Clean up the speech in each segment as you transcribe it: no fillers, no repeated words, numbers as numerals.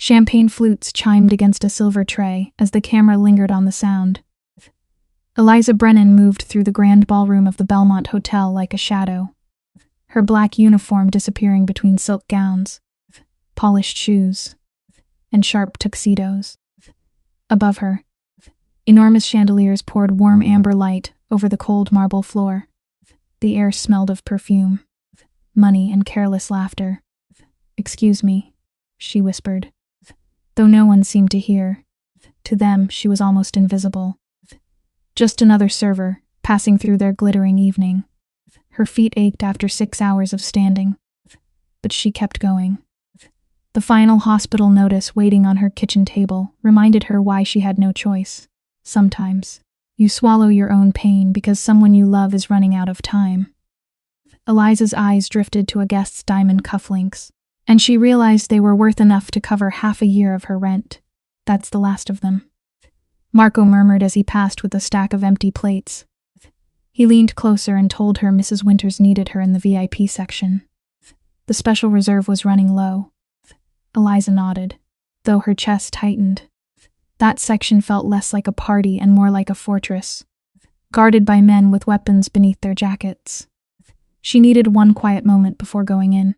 Champagne flutes chimed against a silver tray as the camera lingered on the sound. Eliza Brennan moved through the grand ballroom of the Belmont Hotel like a shadow, her black uniform disappearing between silk gowns, polished shoes, and sharp tuxedos. Above her, enormous chandeliers poured warm amber light over the cold marble floor. The air smelled of perfume, money, and careless laughter. "Excuse me," she whispered, though no one seemed to hear. To them, she was almost invisible. Just another server, passing through their glittering evening. Her feet ached after 6 hours of standing, but she kept going. The final hospital notice waiting on her kitchen table reminded her why she had no choice. Sometimes, you swallow your own pain because someone you love is running out of time. Eliza's eyes drifted to a guest's diamond cufflinks, and she realized they were worth enough to cover half a year of her rent. "That's the last of them," Marco murmured as he passed with a stack of empty plates. He leaned closer and told her Mrs. Winters needed her in the VIP section. The special reserve was running low. Eliza nodded, though her chest tightened. That section felt less like a party and more like a fortress, guarded by men with weapons beneath their jackets. She needed one quiet moment before going in.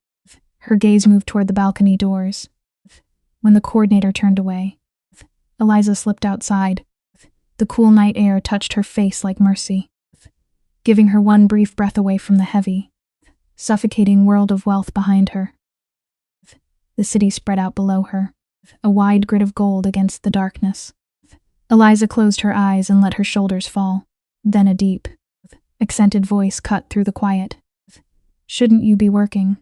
Her gaze moved toward the balcony doors. When the coordinator turned away, Eliza slipped outside. The cool night air touched her face like mercy, giving her one brief breath away from the heavy, suffocating world of wealth behind her. The city spread out below her, a wide grid of gold against the darkness. Eliza closed her eyes and let her shoulders fall. Then a deep, accented voice cut through the quiet. "Shouldn't you be working?"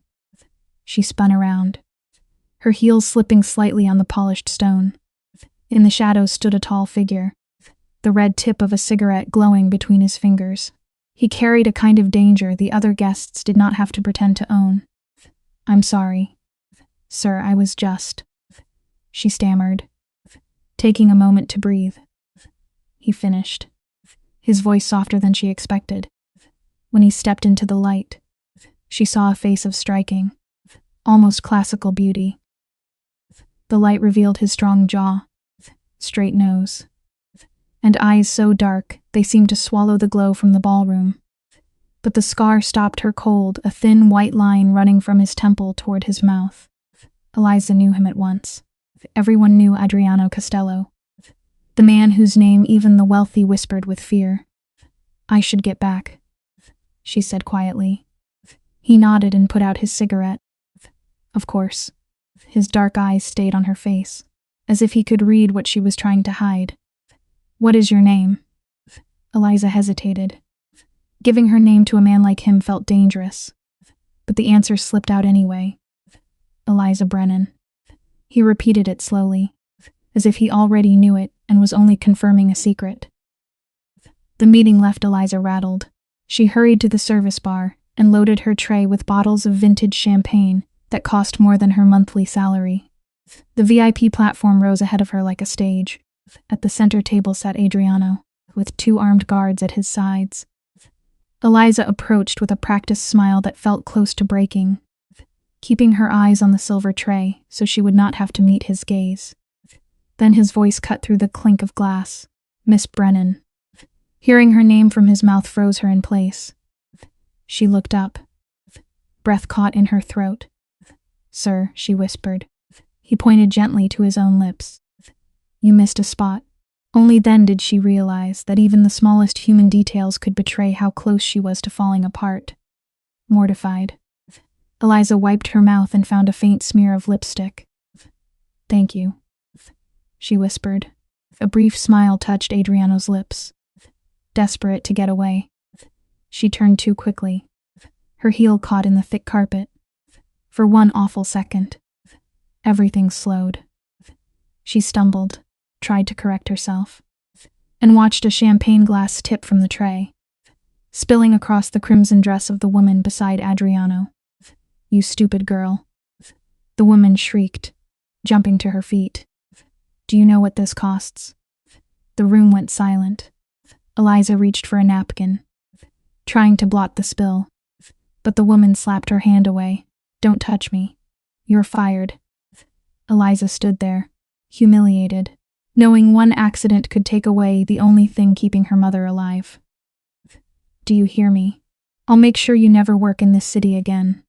She spun around, her heels slipping slightly on the polished stone. In the shadows stood a tall figure, the red tip of a cigarette glowing between his fingers. He carried a kind of danger the other guests did not have to pretend to own. "I'm sorry, sir, I was just..." she stammered, taking a moment to breathe. He finished, his voice softer than she expected. When he stepped into the light, she saw a face of striking, almost classical beauty. The light revealed his strong jaw, straight nose, and eyes so dark they seemed to swallow the glow from the ballroom. But the scar stopped her cold, a thin white line running from his temple toward his mouth. Eliza knew him at once. Everyone knew Adriano Costello, the man whose name even the wealthy whispered with fear. "I should get back," she said quietly. He nodded and put out his cigarette. Of course. His dark eyes stayed on her face, as if he could read what she was trying to hide. "What is your name?" Eliza hesitated. Giving her name to a man like him felt dangerous, but the answer slipped out anyway. "Eliza Brennan." He repeated it slowly, as if he already knew it and was only confirming a secret. The meeting left Eliza rattled. She hurried to the service bar and loaded her tray with bottles of vintage champagne that cost more than her monthly salary. The VIP platform rose ahead of her like a stage. At the center table sat Adriano, with 2 armed guards at his sides. Eliza approached with a practiced smile that felt close to breaking, keeping her eyes on the silver tray so she would not have to meet his gaze. Then his voice cut through the clink of glass. "Miss Brennan." Hearing her name from his mouth froze her in place. She looked up, breath caught in her throat. "Sir," she whispered. He pointed gently to his own lips. "You missed a spot." Only then did she realize that even the smallest human details could betray how close she was to falling apart. Mortified, Eliza wiped her mouth and found a faint smear of lipstick. "Thank you," she whispered. A brief smile touched Adriano's lips. Desperate to get away, she turned too quickly. Her heel caught in the thick carpet. For one awful second, everything slowed. She stumbled, tried to correct herself, and watched a champagne glass tip from the tray, spilling across the crimson dress of the woman beside Adriano. "You stupid girl," the woman shrieked, jumping to her feet. "Do you know what this costs?" The room went silent. Eliza reached for a napkin, trying to blot the spill, but the woman slapped her hand away. "Don't touch me. You're fired." Eliza stood there, humiliated, knowing one accident could take away the only thing keeping her mother alive. Do you hear me? I'll make sure you never work in this city again.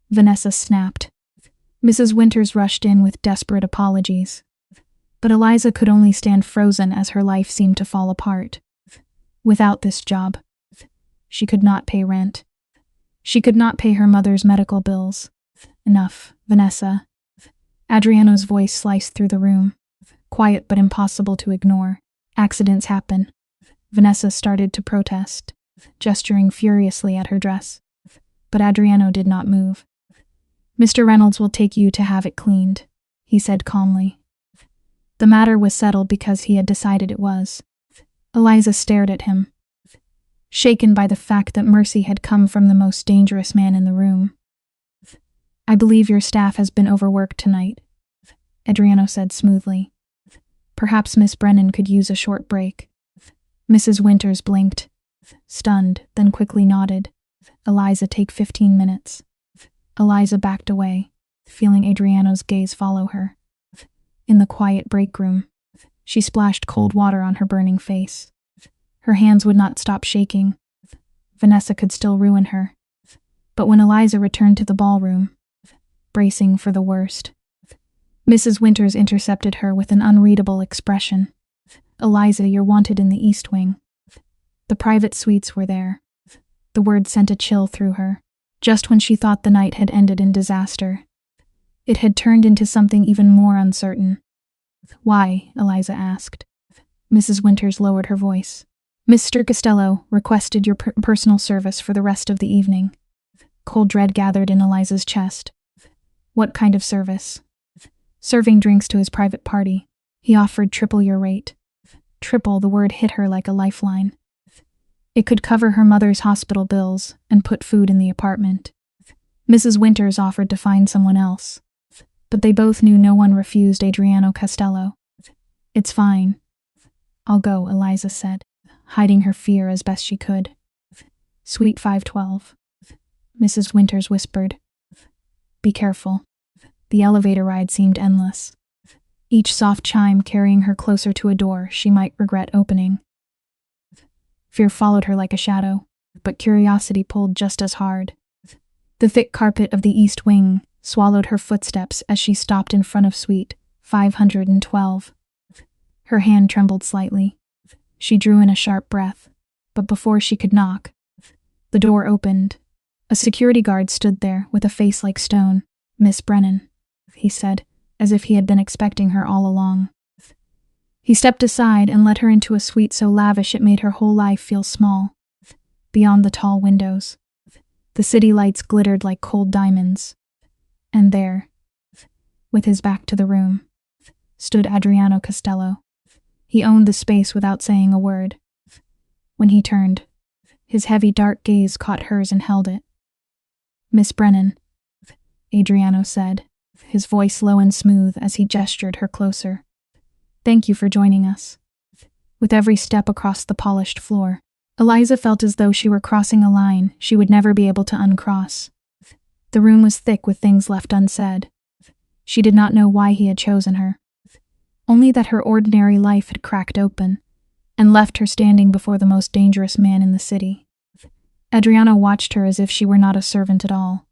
Vanessa snapped. Mrs. Winters rushed in with desperate apologies. But Eliza could only stand frozen as her life seemed to fall apart. Without this job, she could not pay rent. She could not pay her mother's medical bills. Enough, Vanessa. Adriano's voice sliced through the room, quiet but impossible to ignore. Accidents happen. Vanessa started to protest, gesturing furiously at her dress. But Adriano did not move. Mr. Reynolds will take you to have it cleaned, he said calmly. The matter was settled because he had decided it was. Eliza stared at him, shaken by the fact that mercy had come from the most dangerous man in the room. I believe your staff has been overworked tonight, Adriano said smoothly. Perhaps Miss Brennan could use a short break. Mrs. Winters blinked, stunned, then quickly nodded. Eliza, take 15 minutes. Eliza backed away, feeling Adriano's gaze follow her. In the quiet break room, she splashed cold water on her burning face. Her hands would not stop shaking. Vanessa could still ruin her. But when Eliza returned to the ballroom, bracing for the worst, Mrs. Winters intercepted her with an unreadable expression. Eliza, you're wanted in the East Wing. The private suites were there. The word sent a chill through her. Just when she thought the night had ended in disaster, it had turned into something even more uncertain. Why? Eliza asked. Mrs. Winters lowered her voice. Mr. Costello requested your personal service for the rest of the evening. Cold dread gathered in Eliza's chest. What kind of service? Serving drinks to his private party. He offered triple your rate. Triple, the word hit her like a lifeline. It could cover her mother's hospital bills and put food in the apartment. Mrs. Winters offered to find someone else, but they both knew no one refused Adriano Costello. It's fine. I'll go, Eliza said, hiding her fear as best she could. Suite 512. Mrs. Winters whispered. Be careful. The elevator ride seemed endless. Each soft chime carrying her closer to a door she might regret opening. Fear followed her like a shadow, but curiosity pulled just as hard. The thick carpet of the East Wing swallowed her footsteps as she stopped in front of suite 512. Her hand trembled slightly. She drew in a sharp breath, but before she could knock, the door opened. A security guard stood there with a face like stone. Miss Brennan, he said, as if he had been expecting her all along. He stepped aside and led her into a suite so lavish it made her whole life feel small. Beyond the tall windows, the city lights glittered like cold diamonds. And there, with his back to the room, stood Adriano Costello. He owned the space without saying a word. When he turned, his heavy dark gaze caught hers and held it. Miss Brennan, Adriano said, his voice low and smooth as he gestured her closer. Thank you for joining us. With every step across the polished floor, Eliza felt as though she were crossing a line she would never be able to uncross. The room was thick with things left unsaid. She did not know why he had chosen her, only that her ordinary life had cracked open and left her standing before the most dangerous man in the city. Adriano watched her as if she were not a servant at all,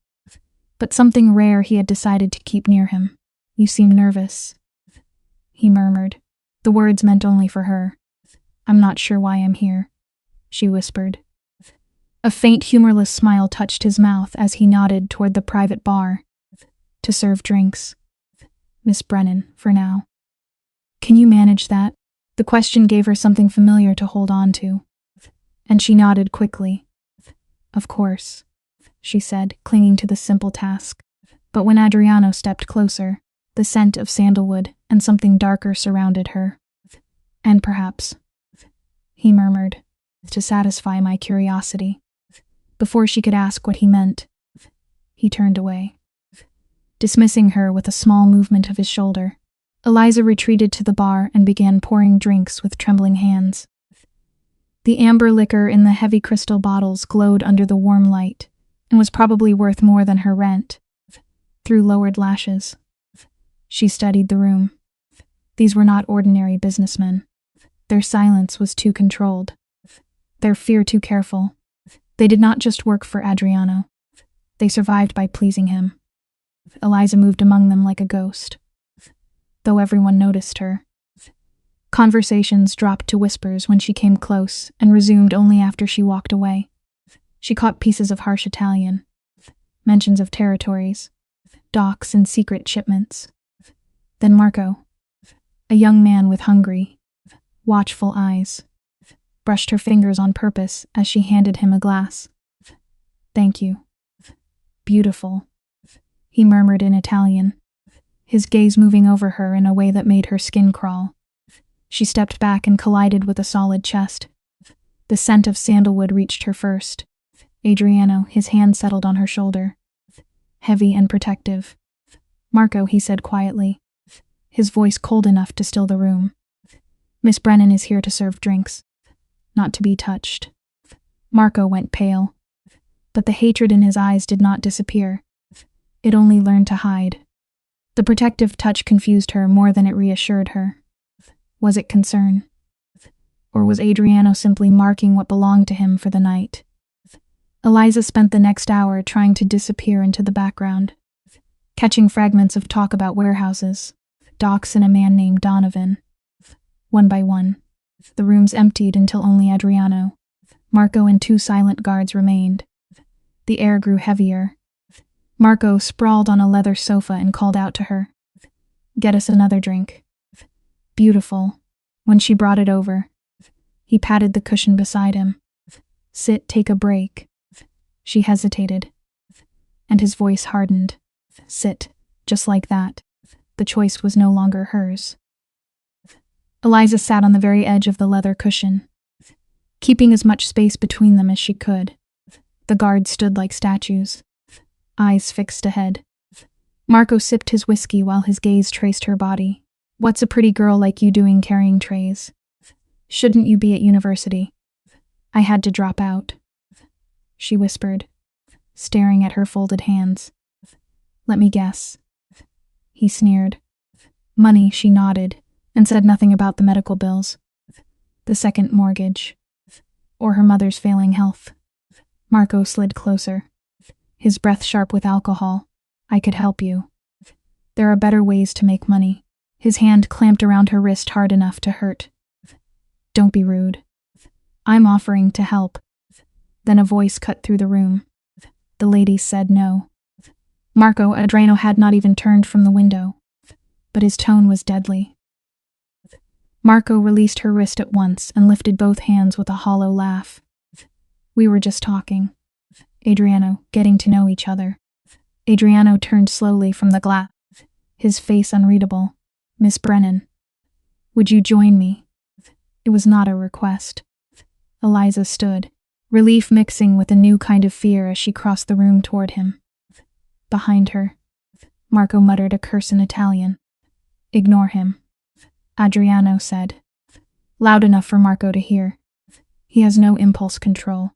but something rare he had decided to keep near him. You seem nervous, he murmured. The words meant only for her. I'm not sure why I'm here, she whispered. A faint, humorless smile touched his mouth as he nodded toward the private bar. To serve drinks. Miss Brennan, for now. Can you manage that? The question gave her something familiar to hold on to, and she nodded quickly. Of course, she said, clinging to the simple task. But when Adriano stepped closer, the scent of sandalwood and something darker surrounded her. And perhaps, he murmured, to satisfy my curiosity. Before she could ask what he meant, he turned away, dismissing her with a small movement of his shoulder. Eliza retreated to the bar and began pouring drinks with trembling hands. The amber liquor in the heavy crystal bottles glowed under the warm light and was probably worth more than her rent. Through lowered lashes, She studied the room. These were not ordinary businessmen. Their silence was too controlled. Their fear too careful. They did not just work for Adriano. They survived by pleasing him. Eliza moved among them like a ghost. Though everyone noticed her. Conversations dropped to whispers when she came close and resumed only after she walked away. She caught pieces of harsh Italian, mentions of territories, docks and secret shipments. Then Marco, a young man with hungry, watchful eyes, brushed her fingers on purpose as she handed him a glass. "Thank you. Beautiful," he murmured in Italian, his gaze moving over her in a way that made her skin crawl. She stepped back and collided with a solid chest. The scent of sandalwood reached her first. Adriano, his hand settled on her shoulder. Heavy and protective. "Marco," he said quietly, his voice cold enough to still the room. "Miss Brennan is here to serve drinks. Not to be touched." Marco went pale. But the hatred in his eyes did not disappear. It only learned to hide. The protective touch confused her more than it reassured her. Was it concern? Or was Adriano simply marking what belonged to him for the night? Eliza spent the next hour trying to disappear into the background, catching fragments of talk about warehouses, docks, and a man named Donovan. One by one, the rooms emptied until only Adriano, Marco, and two silent guards remained. The air grew heavier. Marco sprawled on a leather sofa and called out to her, "Get us another drink." "Beautiful." When she brought it over, he patted the cushion beside him. "Sit, take a break." She hesitated, and his voice hardened. "Sit, just like that." The choice was no longer hers. Eliza sat on the very edge of the leather cushion, keeping as much space between them as she could. The guards stood like statues, eyes fixed ahead. Marco sipped his whiskey while his gaze traced her body. "What's a pretty girl like you doing carrying trays? Shouldn't you be at university?" "I had to drop out," she whispered, staring at her folded hands. "Let me guess." He sneered. "Money," she nodded, and said nothing about the medical bills, the second mortgage, or her mother's failing health. Marco slid closer, his breath sharp with alcohol. "I could help you. There are better ways to make money." His hand clamped around her wrist hard enough to hurt. "Don't be rude. I'm offering to help." Then a voice cut through the room. The lady said no. Marco Adriano had not even turned from the window, but his tone was deadly. Marco released her wrist at once and lifted both hands with a hollow laugh. "We were just talking. Adriano, getting to know each other." Adriano turned slowly from the glass, his face unreadable. "Miss Brennan, would you join me?" It was not a request. Eliza stood, relief mixing with a new kind of fear as she crossed the room toward him. Behind her, Marco muttered a curse in Italian. "Ignore him," Adriano said, loud enough for Marco to hear. "He has no impulse control.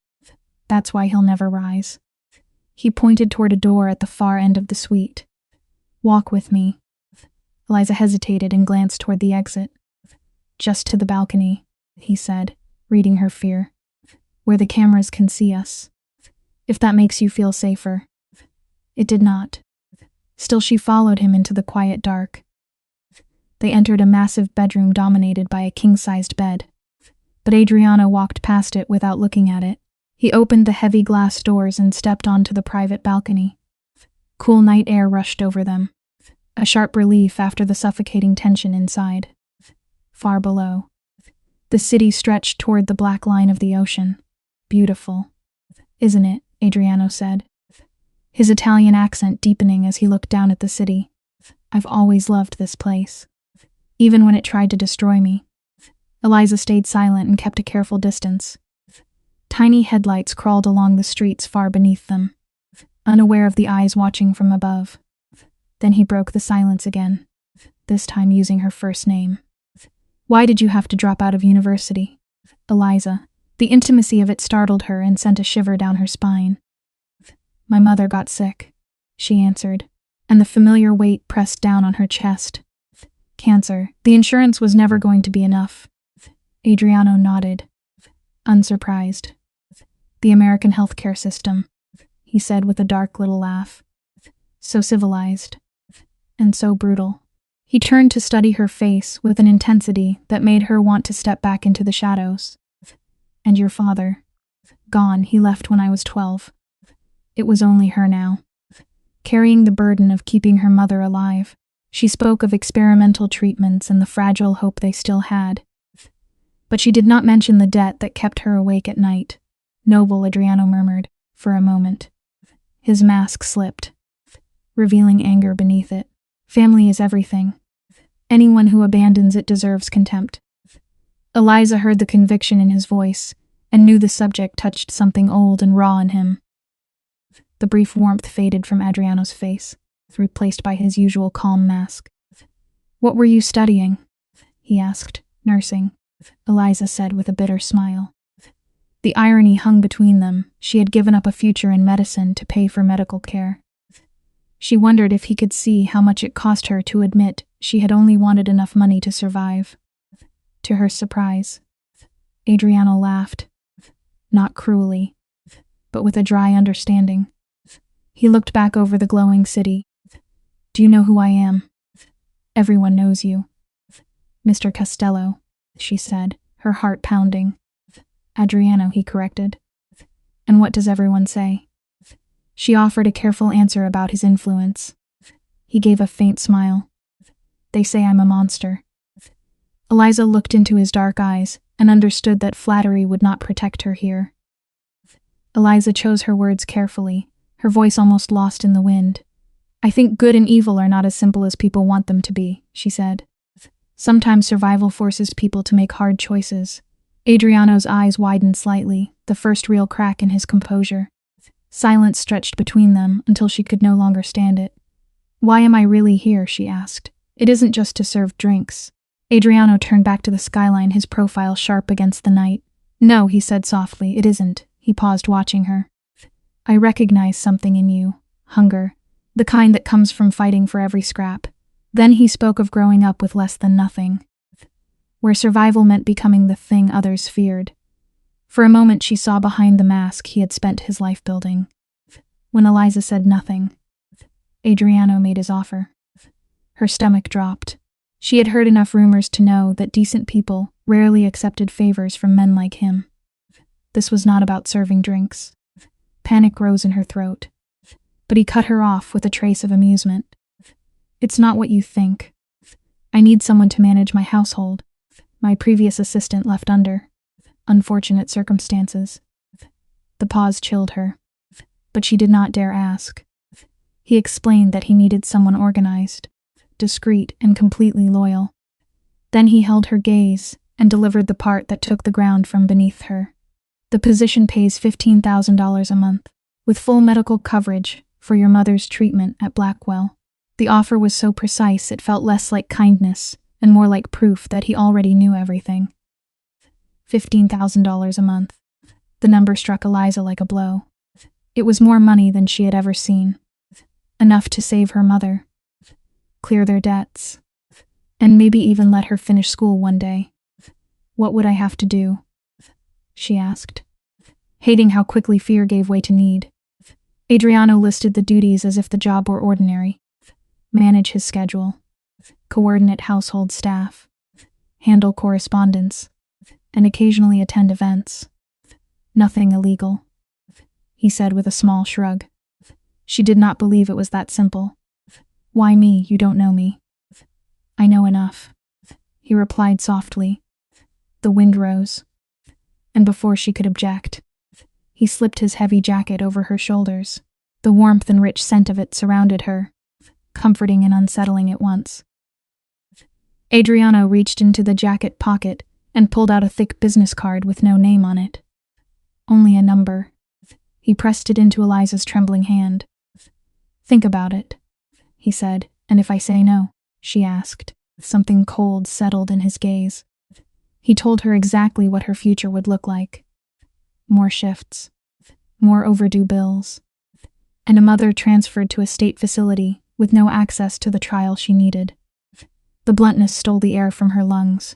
That's why he'll never rise." He pointed toward a door at the far end of the suite. "Walk with me." Eliza hesitated and glanced toward the exit. "Just to the balcony," he said, reading her fear. "Where the cameras can see us. If that makes you feel safer." It did not. Still, she followed him into the quiet dark. They entered a massive bedroom dominated by a king-sized bed. But Adriano walked past it without looking at it. He opened the heavy glass doors and stepped onto the private balcony. Cool night air rushed over them, a sharp relief after the suffocating tension inside. Far below, the city stretched toward the black line of the ocean. "Beautiful, isn't it?" Adriano said, his Italian accent deepening as he looked down at the city. "I've always loved this place, even when it tried to destroy me." Eliza stayed silent and kept a careful distance. Tiny headlights crawled along the streets far beneath them, unaware of the eyes watching from above. Then he broke the silence again, this time using her first name. "Why did you have to drop out of university?" Eliza. The intimacy of it startled her and sent a shiver down her spine. "My mother got sick," she answered, and the familiar weight pressed down on her chest. Cancer. The insurance was never going to be enough. Adriano nodded, unsurprised. The American healthcare system, he said with a dark little laugh. So civilized. And so brutal. He turned to study her face with an intensity that made her want to step back into the shadows. And your father? Gone, he left when I was 12. It was only her now, carrying the burden of keeping her mother alive. She spoke of experimental treatments and the fragile hope they still had. But she did not mention the debt that kept her awake at night. Noble, Adriano murmured, for a moment. His mask slipped, revealing anger beneath it. Family is everything. Anyone who abandons it deserves contempt. Eliza heard the conviction in his voice and knew the subject touched something old and raw in him. The brief warmth faded from Adriano's face, replaced by his usual calm mask. What were you studying? He asked, nursing. Eliza said with a bitter smile. The irony hung between them. She had given up a future in medicine to pay for medical care. She wondered if he could see how much it cost her to admit she had only wanted enough money to survive. To her surprise, Adriano laughed, not cruelly, but with a dry understanding. He looked back over the glowing city. Do you know who I am? Everyone knows you. Mr. Costello, she said, her heart pounding. Adriano, he corrected. And what does everyone say? She offered a careful answer about his influence. He gave a faint smile. They say I'm a monster. Eliza looked into his dark eyes and understood that flattery would not protect her here. Eliza chose her words carefully, her voice almost lost in the wind. I think good and evil are not as simple as people want them to be, she said. Sometimes survival forces people to make hard choices. Adriano's eyes widened slightly, the first real crack in his composure. Silence stretched between them until she could no longer stand it. Why am I really here? She asked. It isn't just to serve drinks. Adriano turned back to the skyline, his profile sharp against the night. No, he said softly, it isn't. He paused, watching her. I recognize something in you. Hunger. The kind that comes from fighting for every scrap. Then he spoke of growing up with less than nothing, where survival meant becoming the thing others feared. For a moment she saw behind the mask he had spent his life building. When Eliza said nothing, Adriano made his offer. Her stomach dropped. She had heard enough rumors to know that decent people rarely accepted favors from men like him. This was not about serving drinks. Panic rose in her throat. But he cut her off with a trace of amusement. It's not what you think. I need someone to manage my household. My previous assistant left under unfortunate circumstances. The pause chilled her, but she did not dare ask. He explained that he needed someone organized, discreet, and completely loyal. Then he held her gaze and delivered the part that took the ground from beneath her. The position pays $15,000 a month, with full medical coverage for your mother's treatment at Blackwell. The offer was so precise it felt less like kindness and more like proof that he already knew everything. $15,000 a month. The number struck Eliza like a blow. It was more money than she had ever seen. Enough to save her mother, clear their debts, and maybe even let her finish school one day. What would I have to do? She asked, hating how quickly fear gave way to need. Adriano listed the duties as if the job were ordinary. Manage his schedule, coordinate household staff, handle correspondence, and occasionally attend events. Nothing illegal, he said with a small shrug. She did not believe it was that simple. Why me? You don't know me. I know enough, he replied softly. The wind rose, and before she could object, he slipped his heavy jacket over her shoulders. The warmth and rich scent of it surrounded her, comforting and unsettling at once. Adriano reached into the jacket pocket and pulled out a thick business card with no name on it. Only a number. He pressed it into Eliza's trembling hand. Think about it, he said. And if I say no? She asked. Something cold settled in his gaze. He told her exactly what her future would look like. More shifts, more overdue bills, and a mother transferred to a state facility with no access to the trial she needed. The bluntness stole the air from her lungs.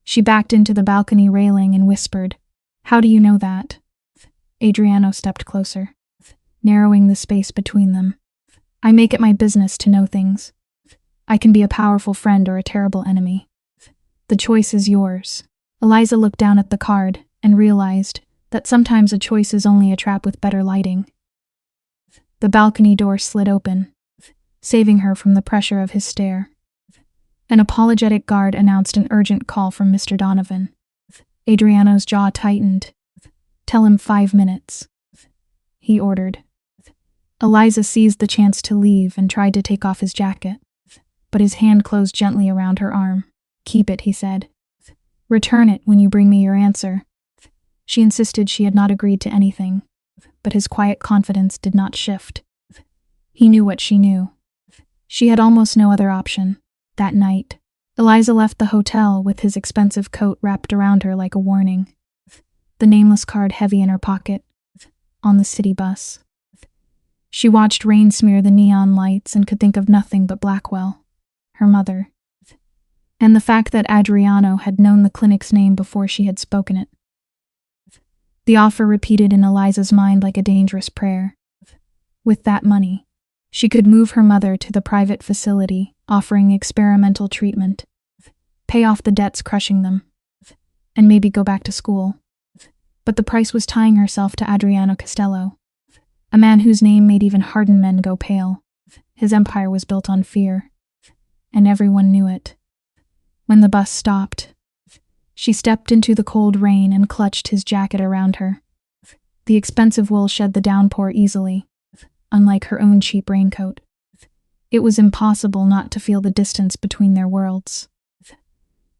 She backed into the balcony railing and whispered, "How do you know that?" Adriano stepped closer, narrowing the space between them. "I make it my business to know things. I can be a powerful friend or a terrible enemy. The choice is yours." Eliza looked down at the card and realized that sometimes a choice is only a trap with better lighting. The balcony door slid open, saving her from the pressure of his stare. An apologetic guard announced an urgent call from Mr. Donovan. Adriano's jaw tightened. "Tell him 5 minutes," he ordered. Eliza seized the chance to leave and tried to take off his jacket, but his hand closed gently around her arm. "Keep it," he said. "Return it when you bring me your answer." She insisted she had not agreed to anything, but his quiet confidence did not shift. He knew what she knew. She had almost no other option. That night, Eliza left the hotel with his expensive coat wrapped around her like a warning, the nameless card heavy in her pocket, on the city bus. She watched rain smear the neon lights and could think of nothing but Blackwell, her mother, and the fact that Adriano had known the clinic's name before she had spoken it. The offer repeated in Eliza's mind like a dangerous prayer. With that money, she could move her mother to the private facility, offering experimental treatment, pay off the debts crushing them, and maybe go back to school. But the price was tying herself to Adriano Costello, a man whose name made even hardened men go pale. His empire was built on fear, and everyone knew it. When the bus stopped, she stepped into the cold rain and clutched his jacket around her. The expensive wool shed the downpour easily, unlike her own cheap raincoat. It was impossible not to feel the distance between their worlds.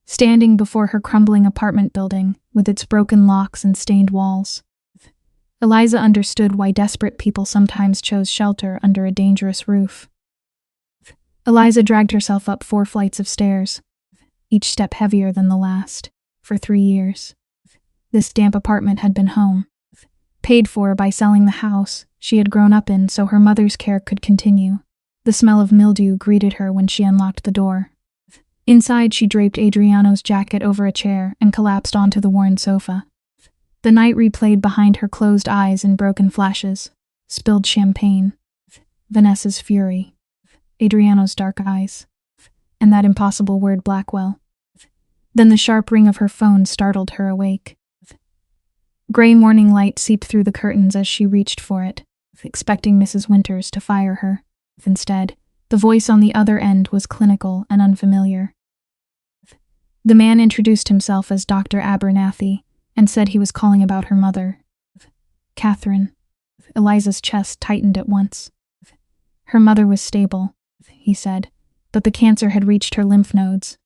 Standing before her crumbling apartment building, with its broken locks and stained walls, Eliza understood why desperate people sometimes chose shelter under a dangerous roof. Eliza dragged herself up 4 flights of stairs, each step heavier than the last. For 3 years, this damp apartment had been home, paid for by selling the house she had grown up in so her mother's care could continue. The smell of mildew greeted her when she unlocked the door. Inside, she draped Adriano's jacket over a chair and collapsed onto the worn sofa. The night replayed behind her closed eyes in broken flashes. Spilled champagne, Vanessa's fury, Adriano's dark eyes, and that impossible word Blackwell. Then the sharp ring of her phone startled her awake. Gray morning light seeped through the curtains as she reached for it, expecting Mrs. Winters to fire her. Instead, the voice on the other end was clinical and unfamiliar. The man introduced himself as Dr. Abernathy and said he was calling about her mother, Catherine. Eliza's chest tightened at once. Her mother was stable, he said, but the cancer had reached her lymph nodes.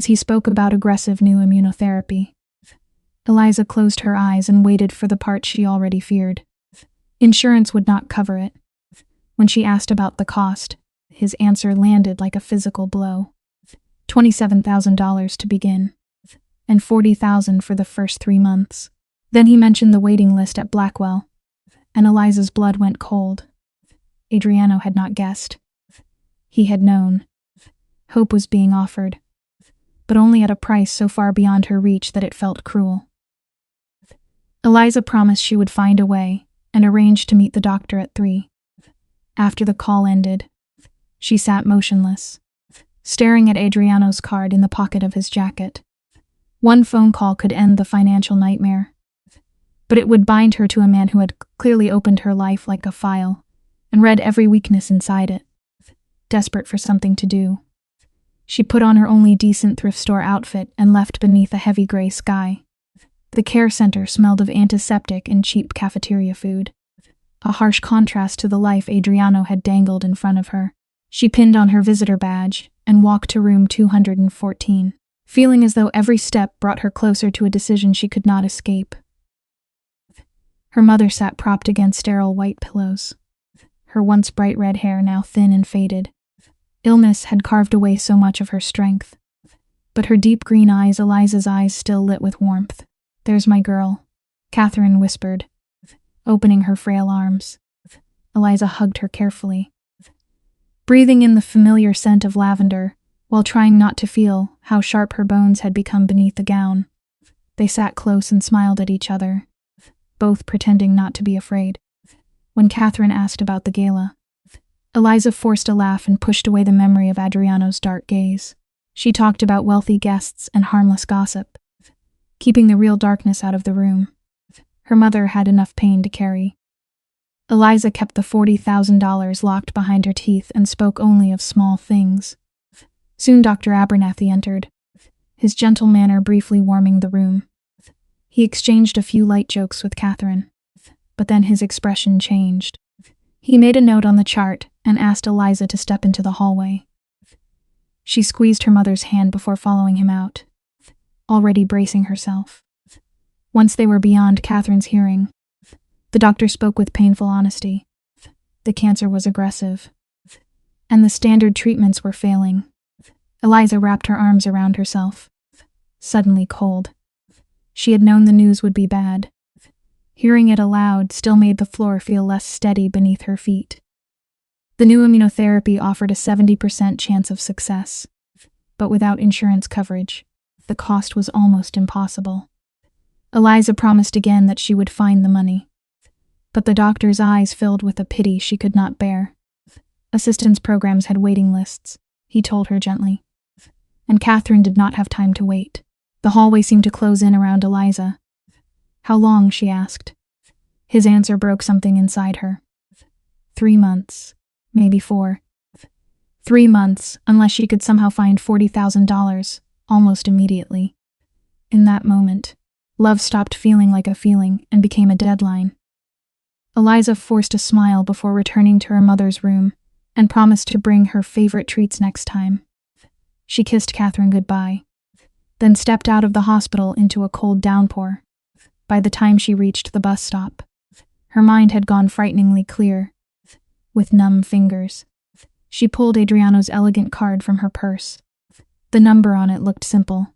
As he spoke about aggressive new immunotherapy, Eliza closed her eyes and waited for the part she already feared. Insurance would not cover it. When she asked about the cost, his answer landed like a physical blow. $27,000 to begin, and $40,000 for the first 3 months. Then he mentioned the waiting list at Blackwell, and Eliza's blood went cold. Adriano had not guessed. He had known. Hope was being offered, but only at a price so far beyond her reach that it felt cruel. Eliza promised she would find a way and arranged to meet the doctor at 3. After the call ended, she sat motionless, staring at Adriano's card in the pocket of his jacket. One phone call could end the financial nightmare, but it would bind her to a man who had clearly opened her life like a file and read every weakness inside it. Desperate for something to do, she put on her only decent thrift store outfit and left beneath a heavy gray sky. The care center smelled of antiseptic and cheap cafeteria food, a harsh contrast to the life Adriano had dangled in front of her. She pinned on her visitor badge and walked to room 214, feeling as though every step brought her closer to a decision she could not escape. Her mother sat propped against sterile white pillows, her once bright red hair now thin and faded. Illness had carved away so much of her strength, but her deep green eyes, Eliza's eyes, still lit with warmth. "There's my girl," Catherine whispered, opening her frail arms. Eliza hugged her carefully. breathing in the familiar scent of lavender, while trying not to feel how sharp her bones had become beneath the gown. They sat close and smiled at each other, both pretending not to be afraid. When Catherine asked about the gala, Eliza forced a laugh and pushed away the memory of Adriano's dark gaze. She talked about wealthy guests and harmless gossip, keeping the real darkness out of the room. Her mother had enough pain to carry. Eliza kept the $40,000 locked behind her teeth and spoke only of small things. Soon Dr. Abernathy entered, his gentle manner briefly warming the room. He exchanged a few light jokes with Catherine, but then his expression changed. He made a note on the chart and asked Eliza to step into the hallway. She squeezed her mother's hand before following him out, already bracing herself. Once they were beyond Catherine's hearing, the doctor spoke with painful honesty. The cancer was aggressive, and the standard treatments were failing. Eliza wrapped her arms around herself, suddenly cold. She had known the news would be bad. Hearing it aloud still made the floor feel less steady beneath her feet. The new immunotherapy offered a 70% chance of success, but without insurance coverage, the cost was almost impossible. Eliza promised again that she would find the money, but the doctor's eyes filled with a pity she could not bear. Assistance programs had waiting lists, he told her gently, and Catherine did not have time to wait. The hallway seemed to close in around Eliza. How long? She asked. His answer broke something inside her. 3 months, maybe 4. 3 months, unless she could somehow find $40,000, almost immediately. In that moment, love stopped feeling like a feeling and became a deadline. Eliza forced a smile before returning to her mother's room and promised to bring her favorite treats next time. She kissed Catherine goodbye, then stepped out of the hospital into a cold downpour. By the time she reached the bus stop, her mind had gone frighteningly clear. With numb fingers, she pulled Adriano's elegant card from her purse. The number on it looked simple,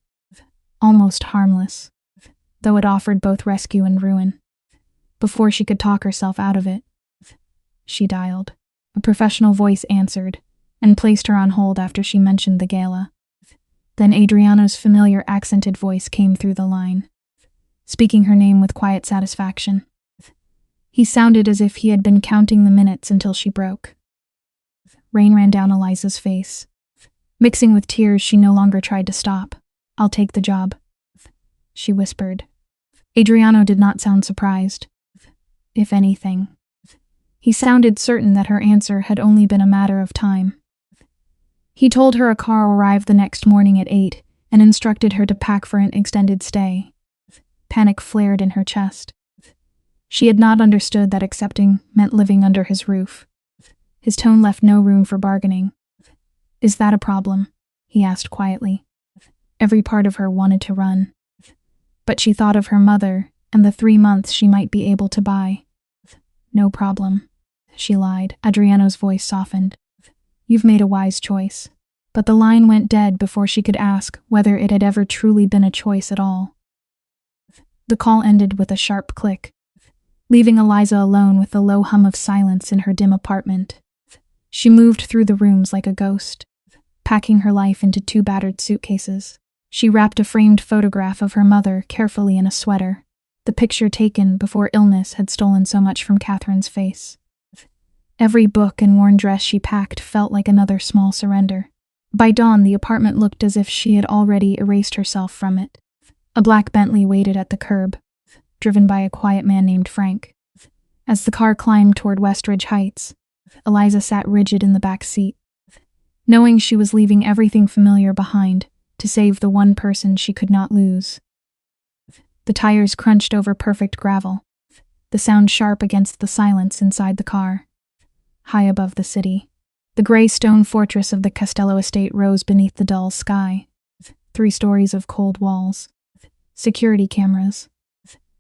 almost harmless, though it offered both rescue and ruin. Before she could talk herself out of it, she dialed. A professional voice answered and placed her on hold after she mentioned the gala. Then Adriano's familiar accented voice came through the line, speaking her name with quiet satisfaction. He sounded as if he had been counting the minutes until she broke. Rain ran down Eliza's face. Mixing with tears, she no longer tried to stop. "I'll take the job," she whispered. Adriano did not sound surprised. If anything, he sounded certain that her answer had only been a matter of time. He told her a car arrived the next morning at 8 and instructed her to pack for an extended stay. Panic flared in her chest. She had not understood that accepting meant living under his roof. His tone left no room for bargaining. "Is that a problem?" he asked quietly. Every part of her wanted to run, but she thought of her mother and the 3 months she might be able to buy. "No problem," she lied. Adriano's voice softened. "You've made a wise choice." But the line went dead before she could ask whether it had ever truly been a choice at all. The call ended with a sharp click, leaving Eliza alone with the low hum of silence in her dim apartment. She moved through the rooms like a ghost, packing her life into 2 battered suitcases. She wrapped a framed photograph of her mother carefully in a sweater, the picture taken before illness had stolen so much from Catherine's face. Every book and worn dress she packed felt like another small surrender. By dawn, the apartment looked as if she had already erased herself from it. A black Bentley waited at the curb, driven by a quiet man named Frank. As the car climbed toward Westridge Heights, Eliza sat rigid in the back seat, knowing she was leaving everything familiar behind to save the one person she could not lose. The tires crunched over perfect gravel, the sound sharp against the silence inside the car. High above the city, the gray stone fortress of the Castello estate rose beneath the dull sky. 3 stories of cold walls, security cameras,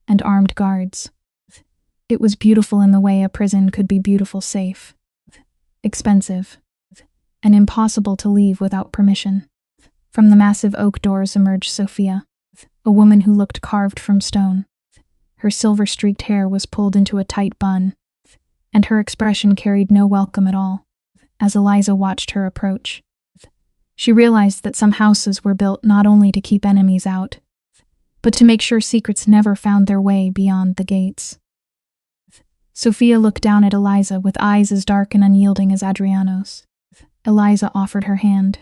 and armed guards. It was beautiful in the way a prison could be beautiful safe. Expensive, and impossible to leave without permission. From the massive oak doors emerged Sophia, a woman who looked carved from stone. Her silver-streaked hair was pulled into a tight bun, and her expression carried no welcome at all. as Eliza watched her approach. She realized that some houses were built not only to keep enemies out, but to make sure secrets never found their way beyond the gates. Sophia looked down at Eliza with eyes as dark and unyielding as Adriano's. Eliza offered her hand,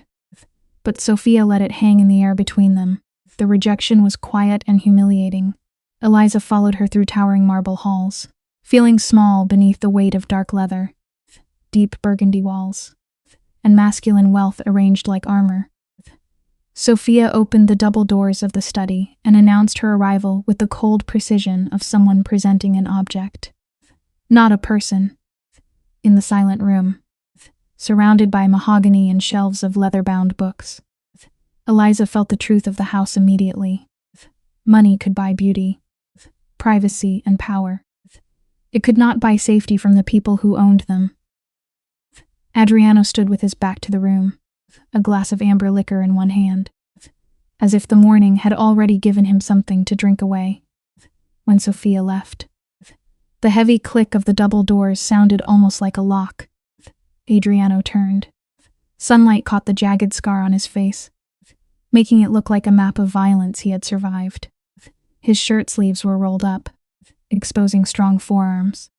but Sophia let it hang in the air between them. The rejection was quiet and humiliating. Eliza followed her through towering marble halls, feeling small beneath the weight of dark leather, deep burgundy walls, and masculine wealth arranged like armor. Sophia opened the double doors of the study and announced her arrival with the cold precision of someone presenting an object, not a person. In the silent room, surrounded by mahogany and shelves of leather-bound books, Eliza felt the truth of the house immediately. Money could buy beauty, privacy, and power. It could not buy safety from the people who owned them. Adriano stood with his back to the room, a glass of amber liquor in one hand, as if the morning had already given him something to drink away. When Sophia left, the heavy click of the double doors sounded almost like a lock. Adriano turned. Sunlight caught the jagged scar on his face, making it look like a map of violence he had survived. His shirt sleeves were rolled up, exposing strong forearms,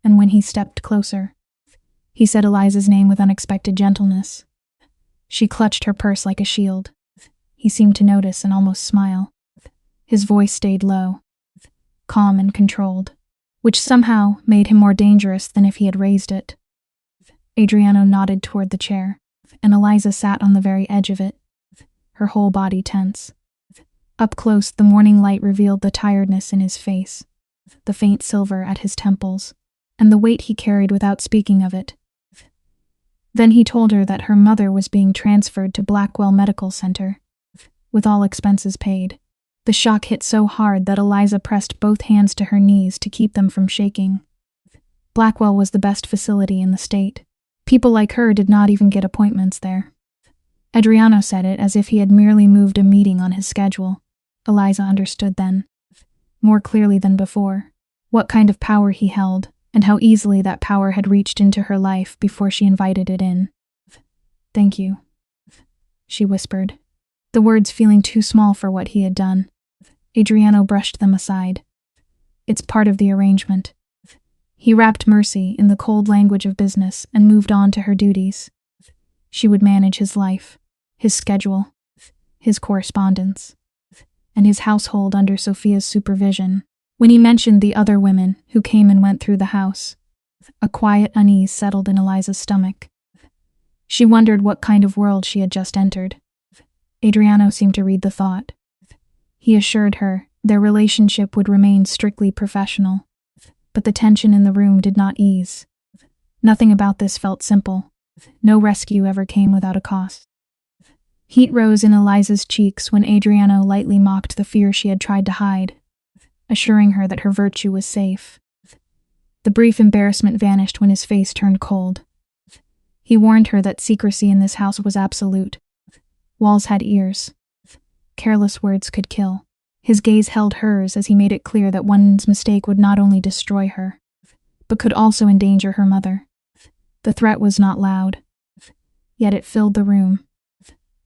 and when he stepped closer, he said Eliza's name with unexpected gentleness. She clutched her purse like a shield. He seemed to notice and almost smile. His voice stayed low, calm and controlled, which somehow made him more dangerous than if he had raised it. Adriano nodded toward the chair, and Eliza sat on the very edge of it, her whole body tense. Up close, the morning light revealed the tiredness in his face, the faint silver at his temples, and the weight he carried without speaking of it. Then he told her that her mother was being transferred to Blackwell Medical Center, with all expenses paid. The shock hit so hard that Eliza pressed both hands to her knees to keep them from shaking. Blackwell was the best facility in the state. People like her did not even get appointments there. Adriano said it as if he had merely moved a meeting on his schedule. Eliza understood then, more clearly than before, what kind of power he held, and how easily that power had reached into her life before she invited it in. "Thank you," she whispered, the words feeling too small for what he had done. Adriano brushed them aside. "It's part of the arrangement." He wrapped mercy in the cold language of business and moved on to her duties. She would manage his life, his schedule, his correspondence, and his household under Sophia's supervision. When he mentioned the other women who came and went through the house, a quiet unease settled in Eliza's stomach. She wondered what kind of world she had just entered. Adriano seemed to read the thought. He assured her their relationship would remain strictly professional, but the tension in the room did not ease. Nothing about this felt simple. No rescue ever came without a cost. Heat rose in Eliza's cheeks when Adriano lightly mocked the fear she had tried to hide, assuring her that her virtue was safe. The brief embarrassment vanished when his face turned cold. He warned her that secrecy in this house was absolute. Walls had ears. Careless words could kill. His gaze held hers as he made it clear that one's mistake would not only destroy her, but could also endanger her mother. The threat was not loud, yet it filled the room.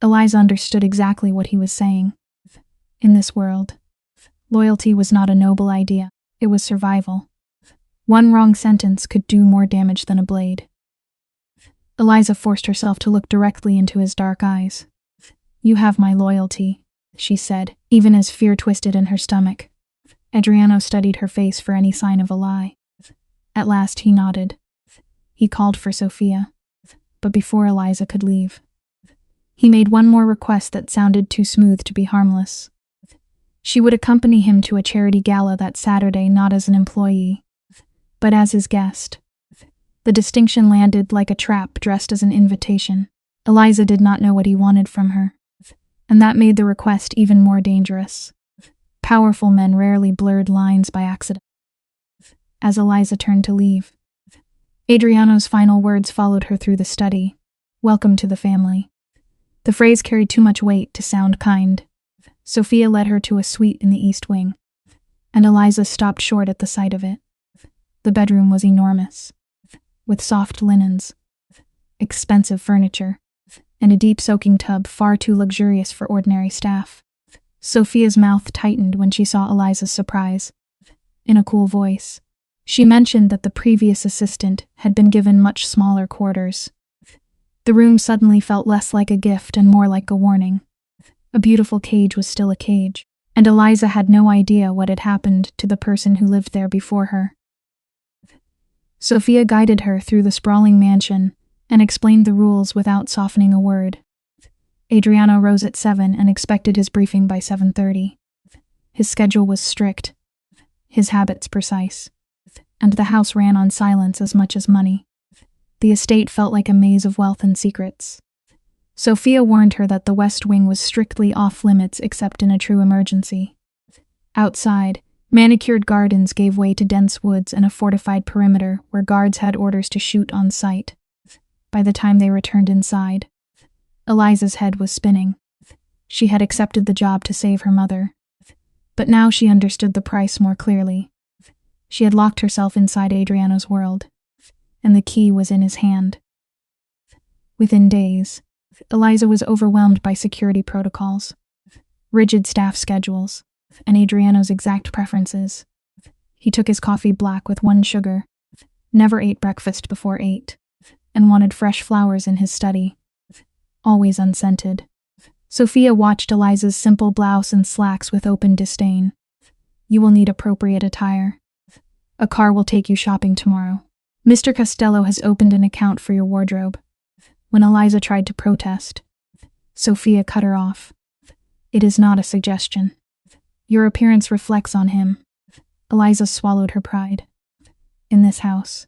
Eliza understood exactly what he was saying. In this world, loyalty was not a noble idea, it was survival. One wrong sentence could do more damage than a blade. Eliza forced herself to look directly into his dark eyes. "You have my loyalty," she said, even as fear twisted in her stomach. Adriano studied her face for any sign of a lie. At last he nodded. He called for Sophia, but before Eliza could leave, he made one more request that sounded too smooth to be harmless. She would accompany him to a charity gala that Saturday not as an employee, but as his guest. The distinction landed like a trap dressed as an invitation. Eliza did not know what he wanted from her, and that made the request even more dangerous. Powerful men rarely blurred lines by accident. As Eliza turned to leave, Adriano's final words followed her through the study. "Welcome to the family." The phrase carried too much weight to sound kind. Sophia led her to a suite in the east wing, and Eliza stopped short at the sight of it. The bedroom was enormous, with soft linens, expensive furniture, and a deep soaking tub far too luxurious for ordinary staff. Sophia's mouth tightened when she saw Eliza's surprise. In a cool voice, she mentioned that the previous assistant had been given much smaller quarters. The room suddenly felt less like a gift and more like a warning. A beautiful cage was still a cage, and Eliza had no idea what had happened to the person who lived there before her. Sophia guided her through the sprawling mansion and explained the rules without softening a word. Adriano rose at 7 and expected his briefing by 7:30. His schedule was strict, his habits precise, and the house ran on silence as much as money. The estate felt like a maze of wealth and secrets. Sophia warned her that the West Wing was strictly off-limits except in a true emergency. Outside, manicured gardens gave way to dense woods and a fortified perimeter where guards had orders to shoot on sight. By the time they returned inside, Eliza's head was spinning. She had accepted the job to save her mother, but now she understood the price more clearly. She had locked herself inside Adriano's world, and the key was in his hand. Within days, Eliza was overwhelmed by security protocols, rigid staff schedules, and Adriano's exact preferences. He took his coffee black with 1 sugar, never ate breakfast before 8, and wanted fresh flowers in his study, always unscented. Sophia watched Eliza's simple blouse and slacks with open disdain. You will need appropriate attire. A car will take you shopping tomorrow. Mr. Costello has opened an account for your wardrobe. When Eliza tried to protest, Sophia cut her off. It is not a suggestion. Your appearance reflects on him. Eliza swallowed her pride. In this house,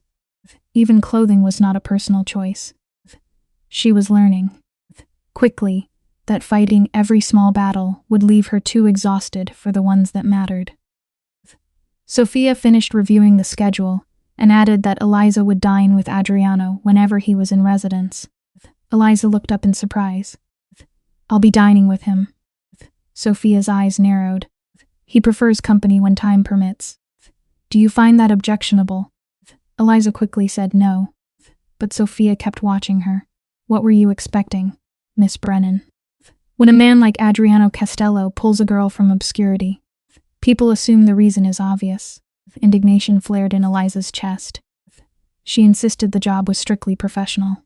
even clothing was not a personal choice. She was learning, quickly, that fighting every small battle would leave her too exhausted for the ones that mattered. Sophia finished reviewing the schedule and added that Eliza would dine with Adriano whenever he was in residence. Eliza looked up in surprise. I'll be dining with him. Sophia's eyes narrowed. He prefers company when time permits. Do you find that objectionable? Eliza quickly said no, but Sophia kept watching her. What were you expecting, Miss Brennan? When a man like Adriano Costello pulls a girl from obscurity, people assume the reason is obvious. Indignation flared in Eliza's chest. She insisted the job was strictly professional.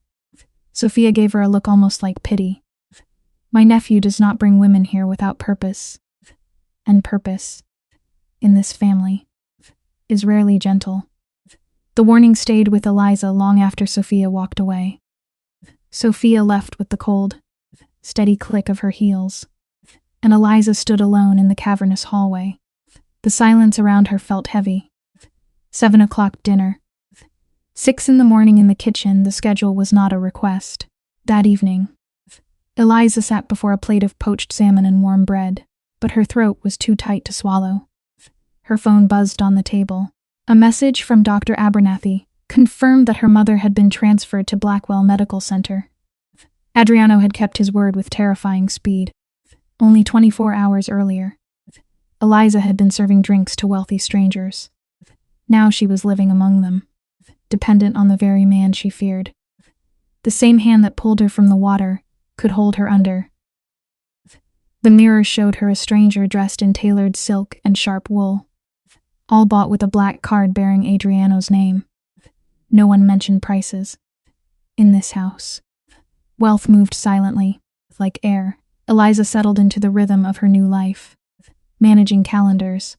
Sophia gave her a look almost like pity. My nephew does not bring women here without purpose. And purpose, in this family, is rarely gentle. The warning stayed with Eliza long after Sophia walked away. Sophia left with the cold, steady click of her heels, and Eliza stood alone in the cavernous hallway. The silence around her felt heavy. 7 o'clock dinner. 6 in the morning in the kitchen. The schedule was not a request. That evening, Eliza sat before a plate of poached salmon and warm bread, but her throat was too tight to swallow. Her phone buzzed on the table. A message from Dr. Abernathy confirmed that her mother had been transferred to Blackwell Medical Center. Adriano had kept his word with terrifying speed. Only 24 hours earlier, Eliza had been serving drinks to wealthy strangers. Now she was living among them, dependent on the very man she feared. The same hand that pulled her from the water could hold her under. The mirror showed her a stranger dressed in tailored silk and sharp wool, all bought with a black card bearing Adriano's name. No one mentioned prices. In this house, wealth moved silently, like air. Eliza settled into the rhythm of her new life, managing calendars,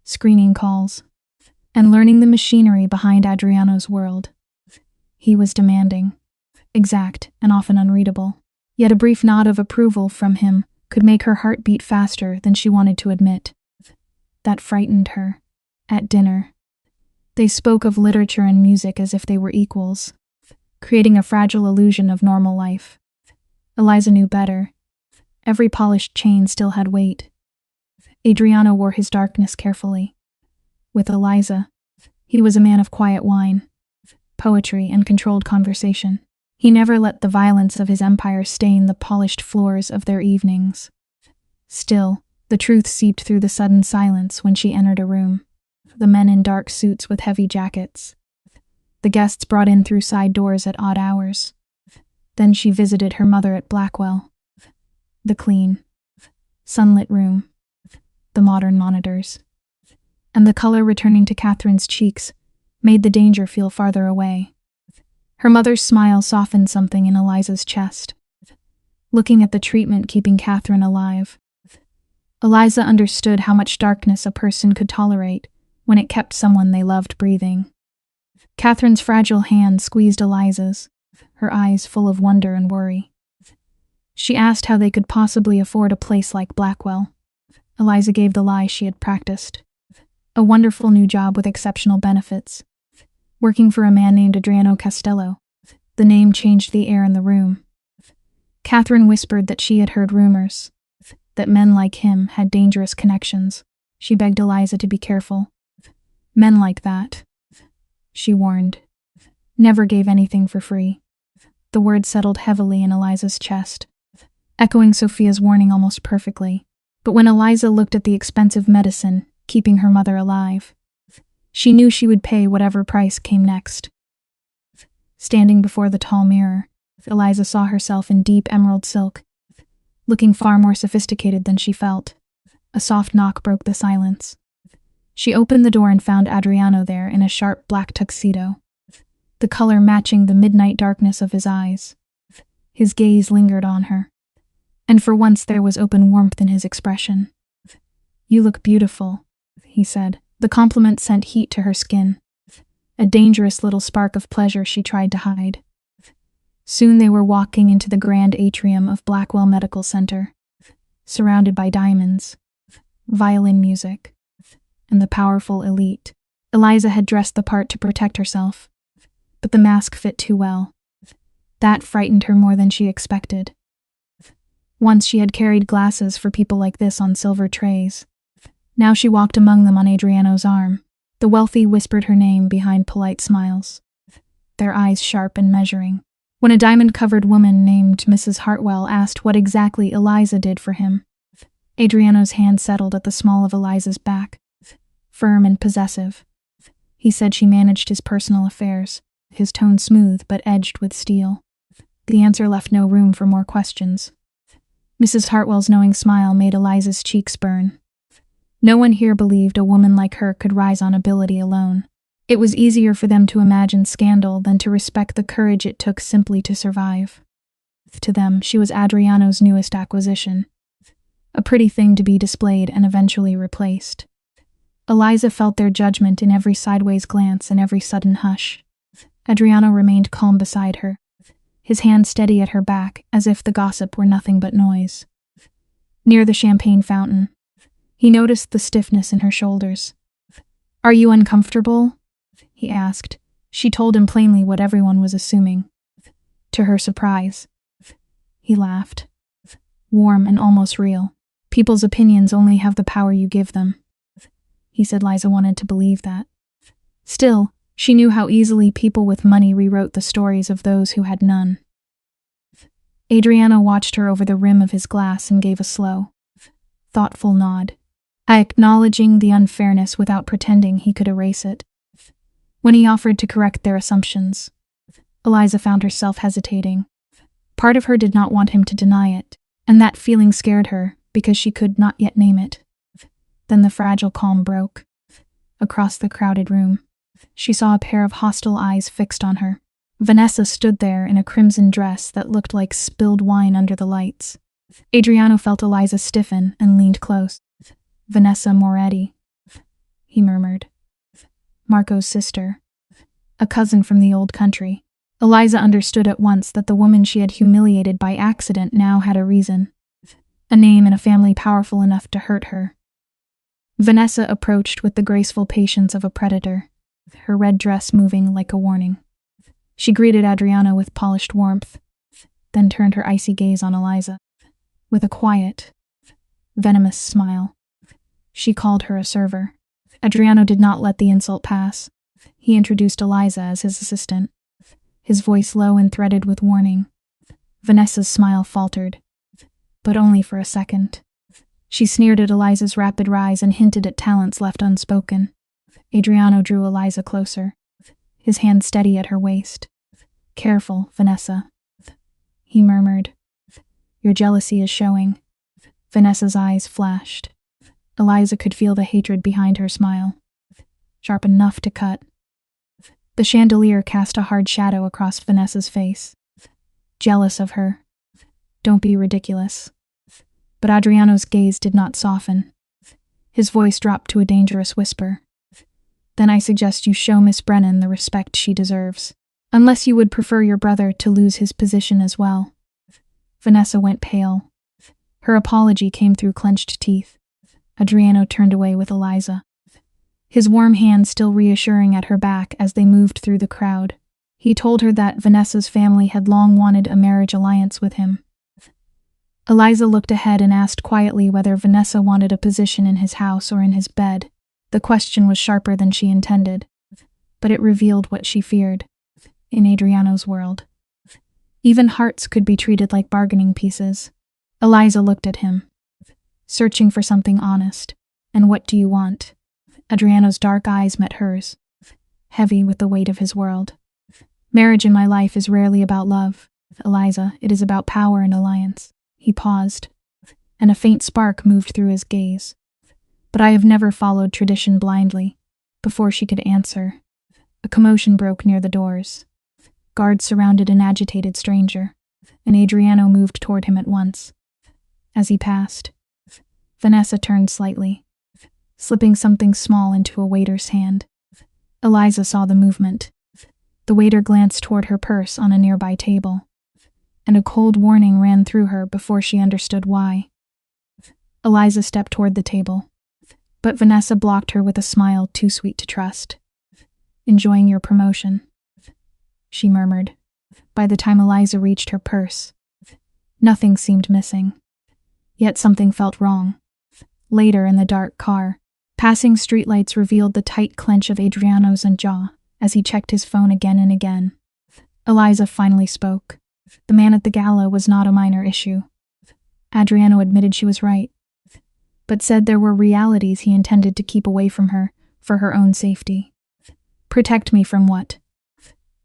screening calls, and learning the machinery behind Adriano's world. He was demanding, exact, and often unreadable, yet a brief nod of approval from him could make her heart beat faster than she wanted to admit. That frightened her. At dinner, they spoke of literature and music as if they were equals, creating a fragile illusion of normal life. Eliza knew better. Every polished chain still had weight. Adriano wore his darkness carefully. With Eliza, he was a man of quiet wine, poetry, and controlled conversation. He never let the violence of his empire stain the polished floors of their evenings. Still, the truth seeped through the sudden silence when she entered a room. The men in dark suits with heavy jackets. The guests brought in through side doors at odd hours. Then she visited her mother at Blackwell. The clean, sunlit room, the modern monitors, and the color returning to Catherine's cheeks made the danger feel farther away. Her mother's smile softened something in Eliza's chest, looking at the treatment keeping Catherine alive. Eliza understood how much darkness a person could tolerate when it kept someone they loved breathing. Catherine's fragile hand squeezed Eliza's, her eyes full of wonder and worry. She asked how they could possibly afford a place like Blackwell. Eliza gave the lie she had practiced. A wonderful new job with exceptional benefits. Working for a man named Adriano Castello. The name changed the air in the room. Catherine whispered that she had heard rumors, that men like him had dangerous connections. She begged Eliza to be careful. Men like that, she warned, never gave anything for free. The word settled heavily in Eliza's chest, echoing Sophia's warning almost perfectly. But when Eliza looked at the expensive medicine keeping her mother alive, she knew she would pay whatever price came next. Standing before the tall mirror, Eliza saw herself in deep emerald silk, looking far more sophisticated than she felt. A soft knock broke the silence. She opened the door and found Adriano there in a sharp black tuxedo, the color matching the midnight darkness of his eyes. His gaze lingered on her, and for once there was open warmth in his expression. "You look beautiful," he said. The compliment sent heat to her skin, a dangerous little spark of pleasure she tried to hide. Soon they were walking into the grand atrium of Blackwell Medical Center, surrounded by diamonds, violin music, and the powerful elite. Eliza had dressed the part to protect herself, but the mask fit too well. That frightened her more than she expected. Once she had carried glasses for people like this on silver trays. Now she walked among them on Adriano's arm. The wealthy whispered her name behind polite smiles, their eyes sharp and measuring. When a diamond-covered woman named Mrs. Hartwell asked what exactly Eliza did for him, Adriano's hand settled at the small of Eliza's back, firm and possessive. He said she managed his personal affairs, his tone smooth but edged with steel. The answer left no room for more questions. Mrs. Hartwell's knowing smile made Eliza's cheeks burn. No one here believed a woman like her could rise on ability alone. It was easier for them to imagine scandal than to respect the courage it took simply to survive. To them, she was Adriano's newest acquisition, a pretty thing to be displayed and eventually replaced. Eliza felt their judgment in every sideways glance and every sudden hush. Adriano remained calm beside her, his hand steady at her back as if the gossip were nothing but noise. Near the champagne fountain, he noticed the stiffness in her shoulders. "Are you uncomfortable?" he asked. She told him plainly what everyone was assuming. To her surprise, he laughed, warm and almost real. "People's opinions only have the power you give them." He said Liza wanted to believe that. Still, she knew how easily people with money rewrote the stories of those who had none. Adriano watched her over the rim of his glass and gave a slow, thoughtful nod, acknowledging the unfairness without pretending he could erase it. When he offered to correct their assumptions, Eliza found herself hesitating. Part of her did not want him to deny it, and that feeling scared her because she could not yet name it. Then the fragile calm broke. Across the crowded room, she saw a pair of hostile eyes fixed on her. Vanessa stood there in a crimson dress that looked like spilled wine under the lights. Adriano felt Eliza stiffen and leaned close. "Vanessa Moretti," he murmured. "Marco's sister. A cousin from the old country." Eliza understood at once that the woman she had humiliated by accident now had a reason. A name and a family powerful enough to hurt her. Vanessa approached with the graceful patience of a predator, her red dress moving like a warning. She greeted Adriano with polished warmth, then turned her icy gaze on Eliza. With a quiet, venomous smile, she called her a server. Adriano did not let the insult pass. He introduced Eliza as his assistant, his voice low and threaded with warning. Vanessa's smile faltered, but only for a second. She sneered at Eliza's rapid rise and hinted at talents left unspoken. Adriano drew Eliza closer, his hand steady at her waist. "Careful, Vanessa. he murmured. Your jealousy is showing. Vanessa's eyes flashed. Eliza could feel the hatred behind her smile. Sharp enough to cut. The chandelier cast a hard shadow across Vanessa's face. Jealous of her. Don't be ridiculous. But Adriano's gaze did not soften. His voice dropped to a dangerous whisper. Then I suggest you show Miss Brennan the respect she deserves. Unless you would prefer your brother to lose his position as well. Vanessa went pale. Her apology came through clenched teeth. Adriano turned away with Eliza. His warm hand still reassuring at her back as they moved through the crowd. He told her that Vanessa's family had long wanted a marriage alliance with him. Eliza looked ahead and asked quietly whether Vanessa wanted a position in his house or in his bed. The question was sharper than she intended, but it revealed what she feared. In Adriano's world, even hearts could be treated like bargaining pieces. Eliza looked at him, searching for something honest. And what do you want? Adriano's dark eyes met hers, heavy with the weight of his world. Marriage in my life is rarely about love, Eliza. It is about power and alliance. He paused, and a faint spark moved through his gaze. But I have never followed tradition blindly. Before she could answer, a commotion broke near the doors. Guards surrounded an agitated stranger, and Adriano moved toward him at once. As he passed, Vanessa turned slightly, slipping something small into a waiter's hand. Eliza saw the movement. The waiter glanced toward her purse on a nearby table, and a cold warning ran through her before she understood why. Eliza stepped toward the table, but Vanessa blocked her with a smile too sweet to trust. Enjoying your promotion, she murmured. By the time Eliza reached her purse, nothing seemed missing. Yet something felt wrong. Later in the dark car, passing streetlights revealed the tight clench of Adriano's jaw as he checked his phone again and again. Eliza finally spoke. The man at the gala was not a minor issue. Adriano admitted she was right, but said there were realities he intended to keep away from her for her own safety. Protect me from what?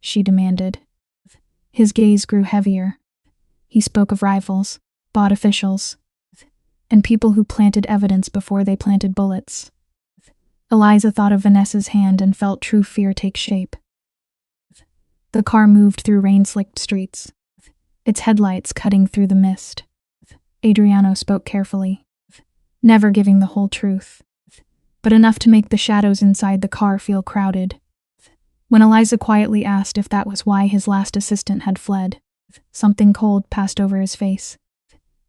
She demanded. His gaze grew heavier. He spoke of rivals, bought officials, and people who planted evidence before they planted bullets. Eliza thought of Vanessa's hand and felt true fear take shape. The car moved through rain-slicked streets, its headlights cutting through the mist. Adriano spoke carefully, never giving the whole truth, but enough to make the shadows inside the car feel crowded. When Eliza quietly asked if that was why his last assistant had fled, something cold passed over his face.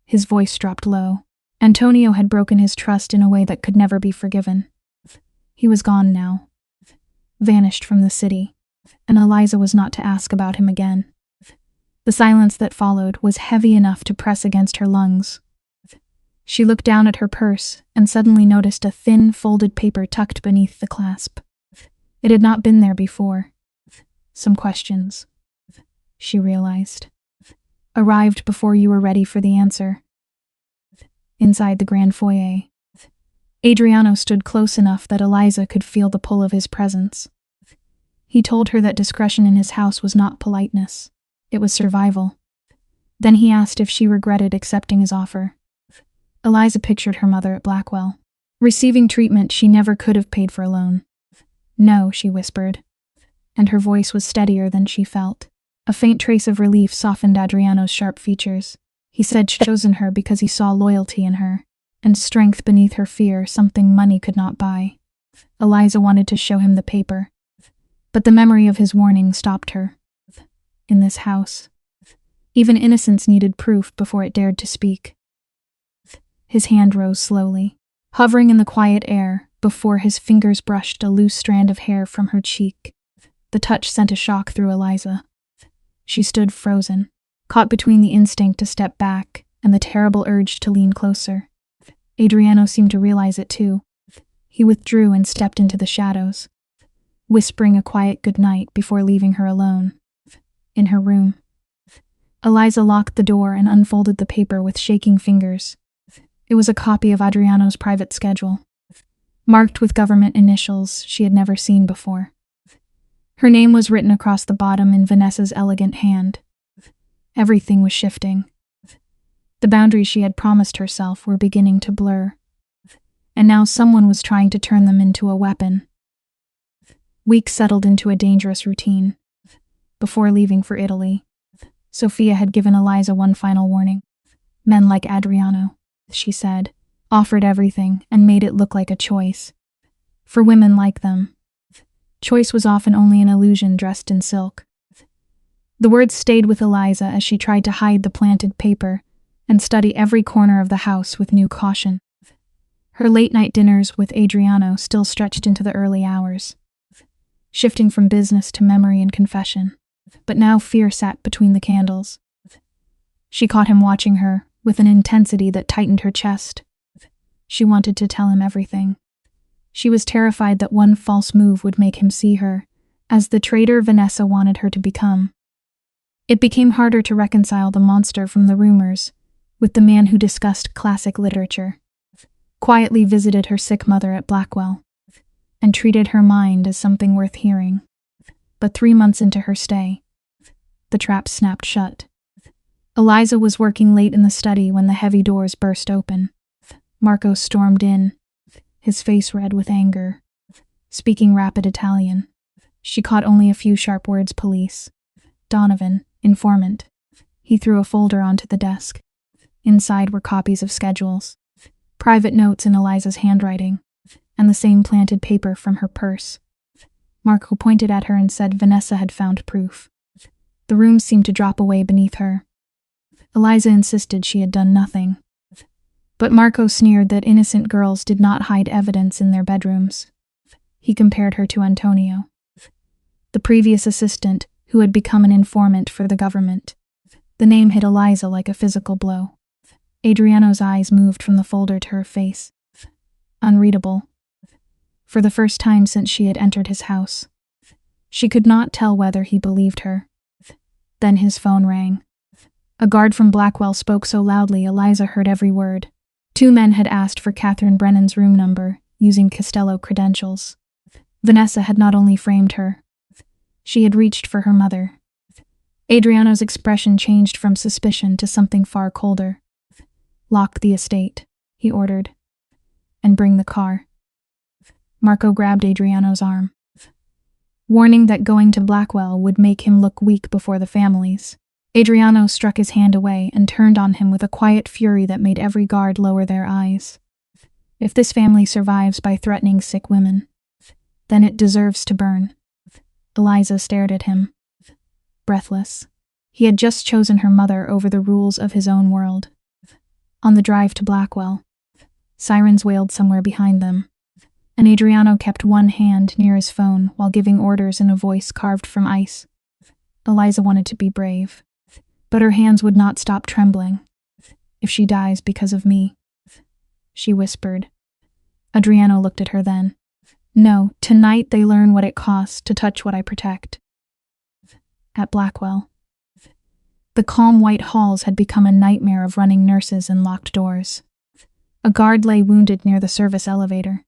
His voice dropped low. Antonio had broken his trust in a way that could never be forgiven. He was gone now, vanished from the city, and Eliza was not to ask about him again. The silence that followed was heavy enough to press against her lungs. She looked down at her purse and suddenly noticed a thin, folded paper tucked beneath the clasp. It had not been there before. Some questions, she realized, arrived before you were ready for the answer. Inside the grand foyer, Adriano stood close enough that Eliza could feel the pull of his presence. He told her that discretion in his house was not politeness, it was survival. Then he asked if she regretted accepting his offer. Eliza pictured her mother at Blackwell, receiving treatment she never could have paid for alone. No, she whispered, and her voice was steadier than she felt. A faint trace of relief softened Adriano's sharp features. He said she'd chosen her because he saw loyalty in her, and strength beneath her fear, something money could not buy. Eliza wanted to show him the paper, but the memory of his warning stopped her. In this house, even innocence needed proof before it dared to speak. His hand rose slowly, hovering in the quiet air before his fingers brushed a loose strand of hair from her cheek. The touch sent a shock through Eliza. She stood frozen, caught between the instinct to step back and the terrible urge to lean closer. Adriano seemed to realize it too. He withdrew and stepped into the shadows, whispering a quiet goodnight before leaving her alone. In her room, Eliza locked the door and unfolded the paper with shaking fingers. It was a copy of Adriano's private schedule, marked with government initials she had never seen before. Her name was written across the bottom in Vanessa's elegant hand. Everything was shifting. The boundaries she had promised herself were beginning to blur, and now someone was trying to turn them into a weapon. Weeks settled into a dangerous routine. Before leaving for Italy, Sophia had given Eliza one final warning. Men like Adriano, she said, offered everything and made it look like a choice. For women like them, choice was often only an illusion dressed in silk. The words stayed with Eliza as she tried to hide the planted paper and study every corner of the house with new caution. Her late-night dinners with Adriano still stretched into the early hours, shifting from business to memory and confession. But now fear sat between the candles. She caught him watching her with an intensity that tightened her chest. She wanted to tell him everything. She was terrified that one false move would make him see her as the traitor Vanessa wanted her to become. It became harder to reconcile the monster from the rumors with the man who discussed classic literature, quietly visited her sick mother at Blackwell, and treated her mind as something worth hearing. But 3 months into her stay, the trap snapped shut. Eliza was working late in the study when the heavy doors burst open. Marco stormed in, his face red with anger, speaking rapid Italian. She caught only a few sharp words: police. Donovan, informant. He threw a folder onto the desk. Inside were copies of schedules, private notes in Eliza's handwriting, and the same planted paper from her purse. Marco pointed at her and said Vanessa had found proof. The room seemed to drop away beneath her. Eliza insisted she had done nothing, but Marco sneered that innocent girls did not hide evidence in their bedrooms. He compared her to Antonio, the previous assistant who had become an informant for the government. The name hit Eliza like a physical blow. Adriano's eyes moved from the folder to her face. Unreadable. For the first time since she had entered his house, she could not tell whether he believed her. Then his phone rang. A guard from Blackwell spoke so loudly Eliza heard every word. 2 men had asked for Catherine Brennan's room number, using Costello credentials. Vanessa had not only framed her, she had reached for her mother. Adriano's expression changed from suspicion to something far colder. "Lock the estate," he ordered, "and bring the car." Marco grabbed Adriano's arm, warning that going to Blackwell would make him look weak before the families. Adriano struck his hand away and turned on him with a quiet fury that made every guard lower their eyes. If this family survives by threatening sick women, then it deserves to burn. Eliza stared at him, breathless. He had just chosen her mother over the rules of his own world. On the drive to Blackwell, sirens wailed somewhere behind them, and Adriano kept one hand near his phone while giving orders in a voice carved from ice. Eliza wanted to be brave, but her hands would not stop trembling. "If she dies because of me," she whispered. Adriano looked at her then. "No, tonight they learn what it costs to touch what I protect." At Blackwell, the calm white halls had become a nightmare of running nurses and locked doors. A guard lay wounded near the service elevator,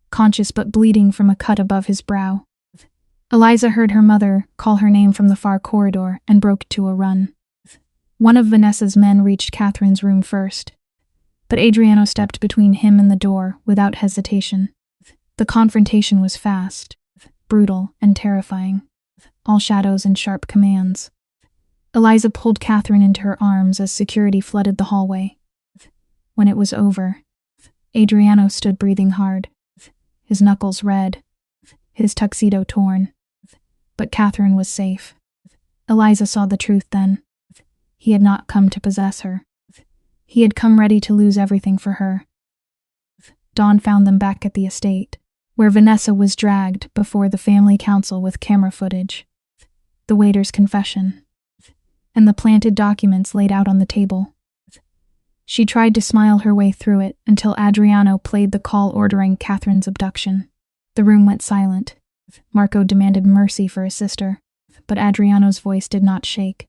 conscious but bleeding from a cut above his brow. Eliza heard her mother call her name from the far corridor and broke to a run. One of Vanessa's men reached Catherine's room first, but Adriano stepped between him and the door without hesitation. The confrontation was fast, brutal, and terrifying, all shadows and sharp commands. Eliza pulled Catherine into her arms as security flooded the hallway. When it was over, Adriano stood breathing hard, his knuckles red, his tuxedo torn. But Catherine was safe. Eliza saw the truth then. He had not come to possess her. He had come ready to lose everything for her. Dawn found them back at the estate, where Vanessa was dragged before the family council with camera footage, the waiter's confession, and the planted documents laid out on the table. She tried to smile her way through it until Adriano played the call ordering Catherine's abduction. The room went silent. Marco demanded mercy for his sister, but Adriano's voice did not shake.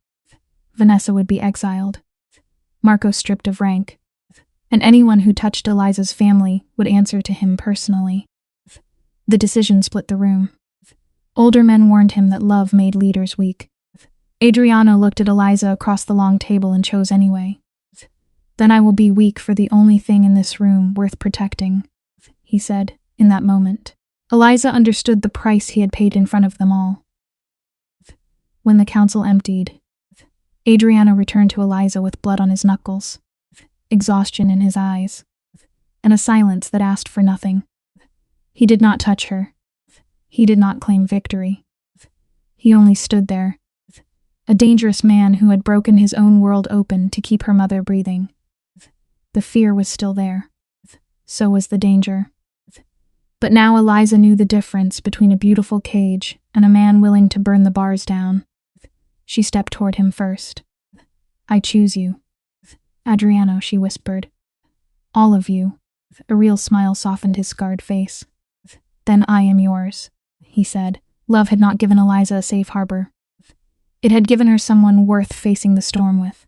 Vanessa would be exiled, Marco stripped of rank, and anyone who touched Eliza's family would answer to him personally. The decision split the room. Older men warned him that love made leaders weak, Adriano looked at Eliza across the long table and chose anyway. Then I will be weak for the only thing in this room worth protecting, he said, in that moment. Eliza understood the price he had paid in front of them all. When the council emptied, Adriano returned to Eliza with blood on his knuckles, exhaustion in his eyes, and a silence that asked for nothing. He did not touch her. He did not claim victory. He only stood there, a dangerous man who had broken his own world open to keep her mother breathing. The fear was still there. So was the danger. But now Eliza knew the difference between a beautiful cage and a man willing to burn the bars down. She stepped toward him first. I choose you. Adriano, she whispered. All of you. A real smile softened his scarred face. Then I am yours, he said. Love had not given Eliza a safe harbor. It had given her someone worth facing the storm with.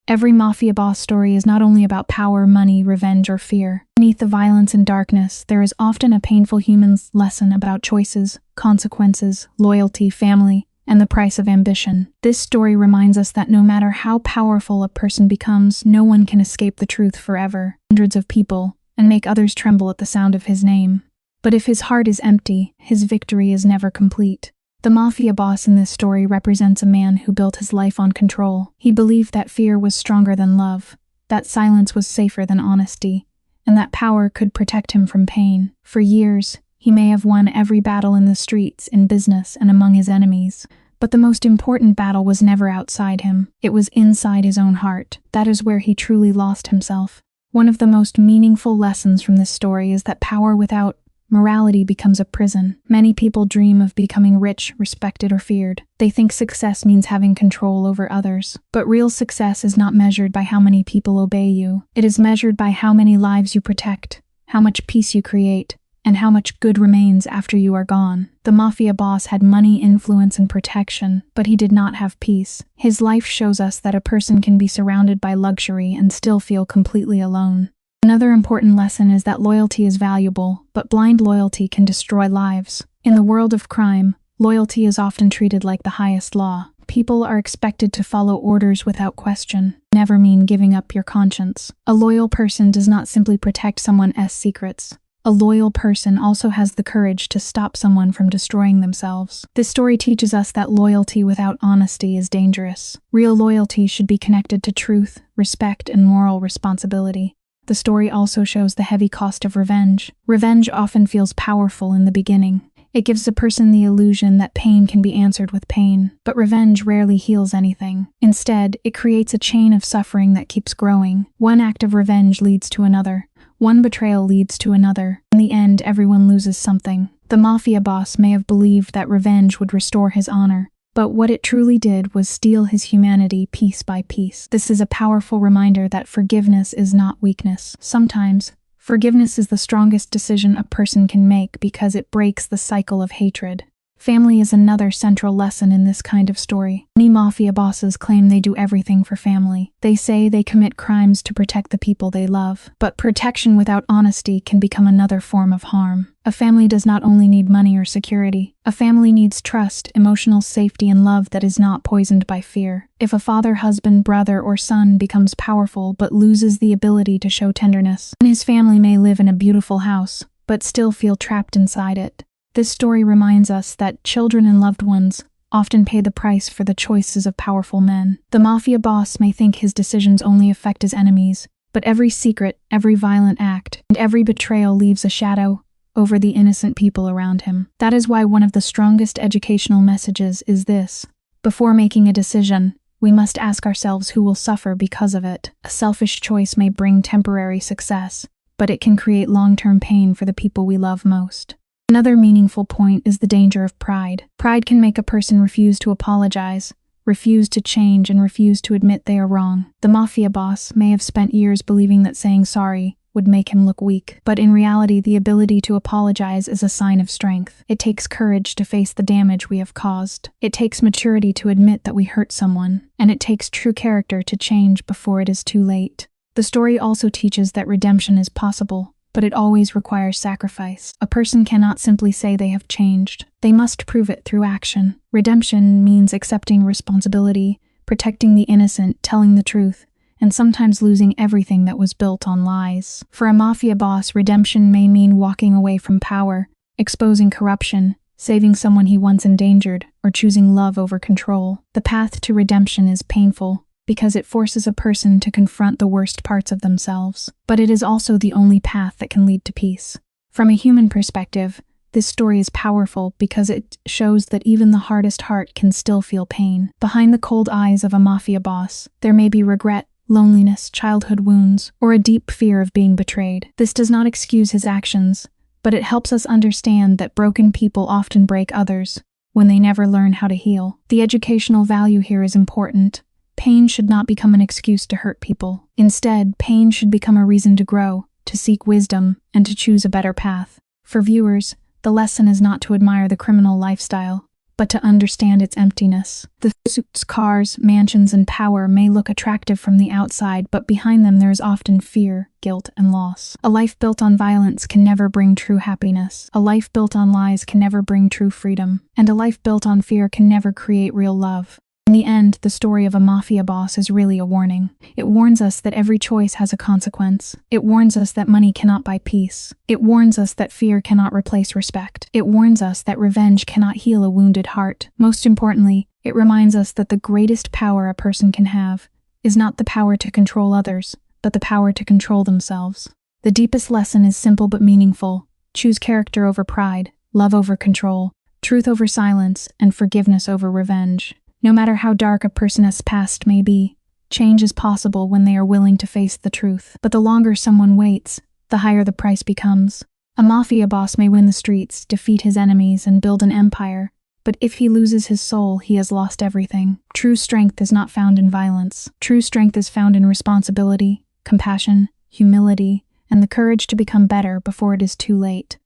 Every Mafia Boss story is not only about power, money, revenge, or fear. Beneath the violence and darkness, there is often a painful human lesson about choices, consequences, loyalty, family, and the price of ambition. This story reminds us that no matter how powerful a person becomes, no one can escape the truth forever. Hundreds of people, and make others tremble at the sound of his name. But if his heart is empty, his victory is never complete. The Mafia Boss in this story represents a man who built his life on control. He believed that fear was stronger than love, that silence was safer than honesty, and that power could protect him from pain. For years, he may have won every battle in the streets, in business, and among his enemies. But the most important battle was never outside him. It was inside his own heart. That is where he truly lost himself. One of the most meaningful lessons from this story is that power without morality becomes a prison. Many people dream of becoming rich, respected, or feared. They think success means having control over others. But real success is not measured by how many people obey you. It is measured by how many lives you protect, how much peace you create, and how much good remains after you are gone. The Mafia Boss had money, influence, and protection, but he did not have peace. His life shows us that a person can be surrounded by luxury and still feel completely alone. Another important lesson is that loyalty is valuable, but blind loyalty can destroy lives. In the world of crime, loyalty is often treated like the highest law. People are expected to follow orders without question. Never mean giving up your conscience. A loyal person does not simply protect someone else's secrets. A loyal person also has the courage to stop someone from destroying themselves. This story teaches us that loyalty without honesty is dangerous. Real loyalty should be connected to truth, respect, and moral responsibility. The story also shows the heavy cost of revenge. Revenge often feels powerful in the beginning. It gives a person the illusion that pain can be answered with pain, but revenge rarely heals anything. Instead, it creates a chain of suffering that keeps growing. One act of revenge leads to another. One betrayal leads to another. In the end, everyone loses something. The Mafia Boss may have believed that revenge would restore his honor, but what it truly did was steal his humanity piece by piece. This is a powerful reminder that forgiveness is not weakness. Sometimes, forgiveness is the strongest decision a person can make because it breaks the cycle of hatred. Family is another central lesson in this kind of story. Many Mafia bosses claim they do everything for family. They say they commit crimes to protect the people they love. But protection without honesty can become another form of harm. A family does not only need money or security. A family needs trust, emotional safety, and love that is not poisoned by fear. If a father, husband, brother, or son becomes powerful but loses the ability to show tenderness, then his family may live in a beautiful house, but still feel trapped inside it. This story reminds us that children and loved ones often pay the price for the choices of powerful men. The Mafia Boss may think his decisions only affect his enemies, but every secret, every violent act, and every betrayal leaves a shadow over the innocent people around him. That is why one of the strongest educational messages is this: before making a decision, we must ask ourselves who will suffer because of it. A selfish choice may bring temporary success, but it can create long-term pain for the people we love most. Another meaningful point is the danger of pride. Pride can make a person refuse to apologize, refuse to change, and refuse to admit they are wrong. The Mafia Boss may have spent years believing that saying sorry would make him look weak, but in reality, the ability to apologize is a sign of strength. It takes courage to face the damage we have caused. It takes maturity to admit that we hurt someone, and it takes true character to change before it is too late. The story also teaches that redemption is possible, but it always requires sacrifice. A person cannot simply say they have changed. They must prove it through action. Redemption means accepting responsibility, protecting the innocent, telling the truth, and sometimes losing everything that was built on lies. For a mafia boss, redemption may mean walking away from power, exposing corruption, saving someone he once endangered, or choosing love over control. The path to redemption is painful because it forces a person to confront the worst parts of themselves, but it is also the only path that can lead to peace. From a human perspective, this story is powerful because it shows that even the hardest heart can still feel pain. Behind the cold eyes of a mafia boss, there may be regret, loneliness, childhood wounds, or a deep fear of being betrayed. This does not excuse his actions, but it helps us understand that broken people often break others when they never learn how to heal. The educational value here is important. Pain should not become an excuse to hurt people. Instead, pain should become a reason to grow, to seek wisdom, and to choose a better path. For viewers, the lesson is not to admire the criminal lifestyle, but to understand its emptiness. The suits, cars, mansions, and power may look attractive from the outside, but behind them there is often fear, guilt, and loss. A life built on violence can never bring true happiness. A life built on lies can never bring true freedom. And a life built on fear can never create real love. In the end, the story of a mafia boss is really a warning. It warns us that every choice has a consequence. It warns us that money cannot buy peace. It warns us that fear cannot replace respect. It warns us that revenge cannot heal a wounded heart. Most importantly, it reminds us that the greatest power a person can have is not the power to control others, but the power to control themselves. The deepest lesson is simple but meaningful. Choose character over pride, love over control, truth over silence, and forgiveness over revenge. No matter how dark a person's past may be, change is possible when they are willing to face the truth. But the longer someone waits, the higher the price becomes. A mafia boss may win the streets, defeat his enemies, and build an empire, but if he loses his soul, he has lost everything. True strength is not found in violence. True strength is found in responsibility, compassion, humility, and the courage to become better before it is too late.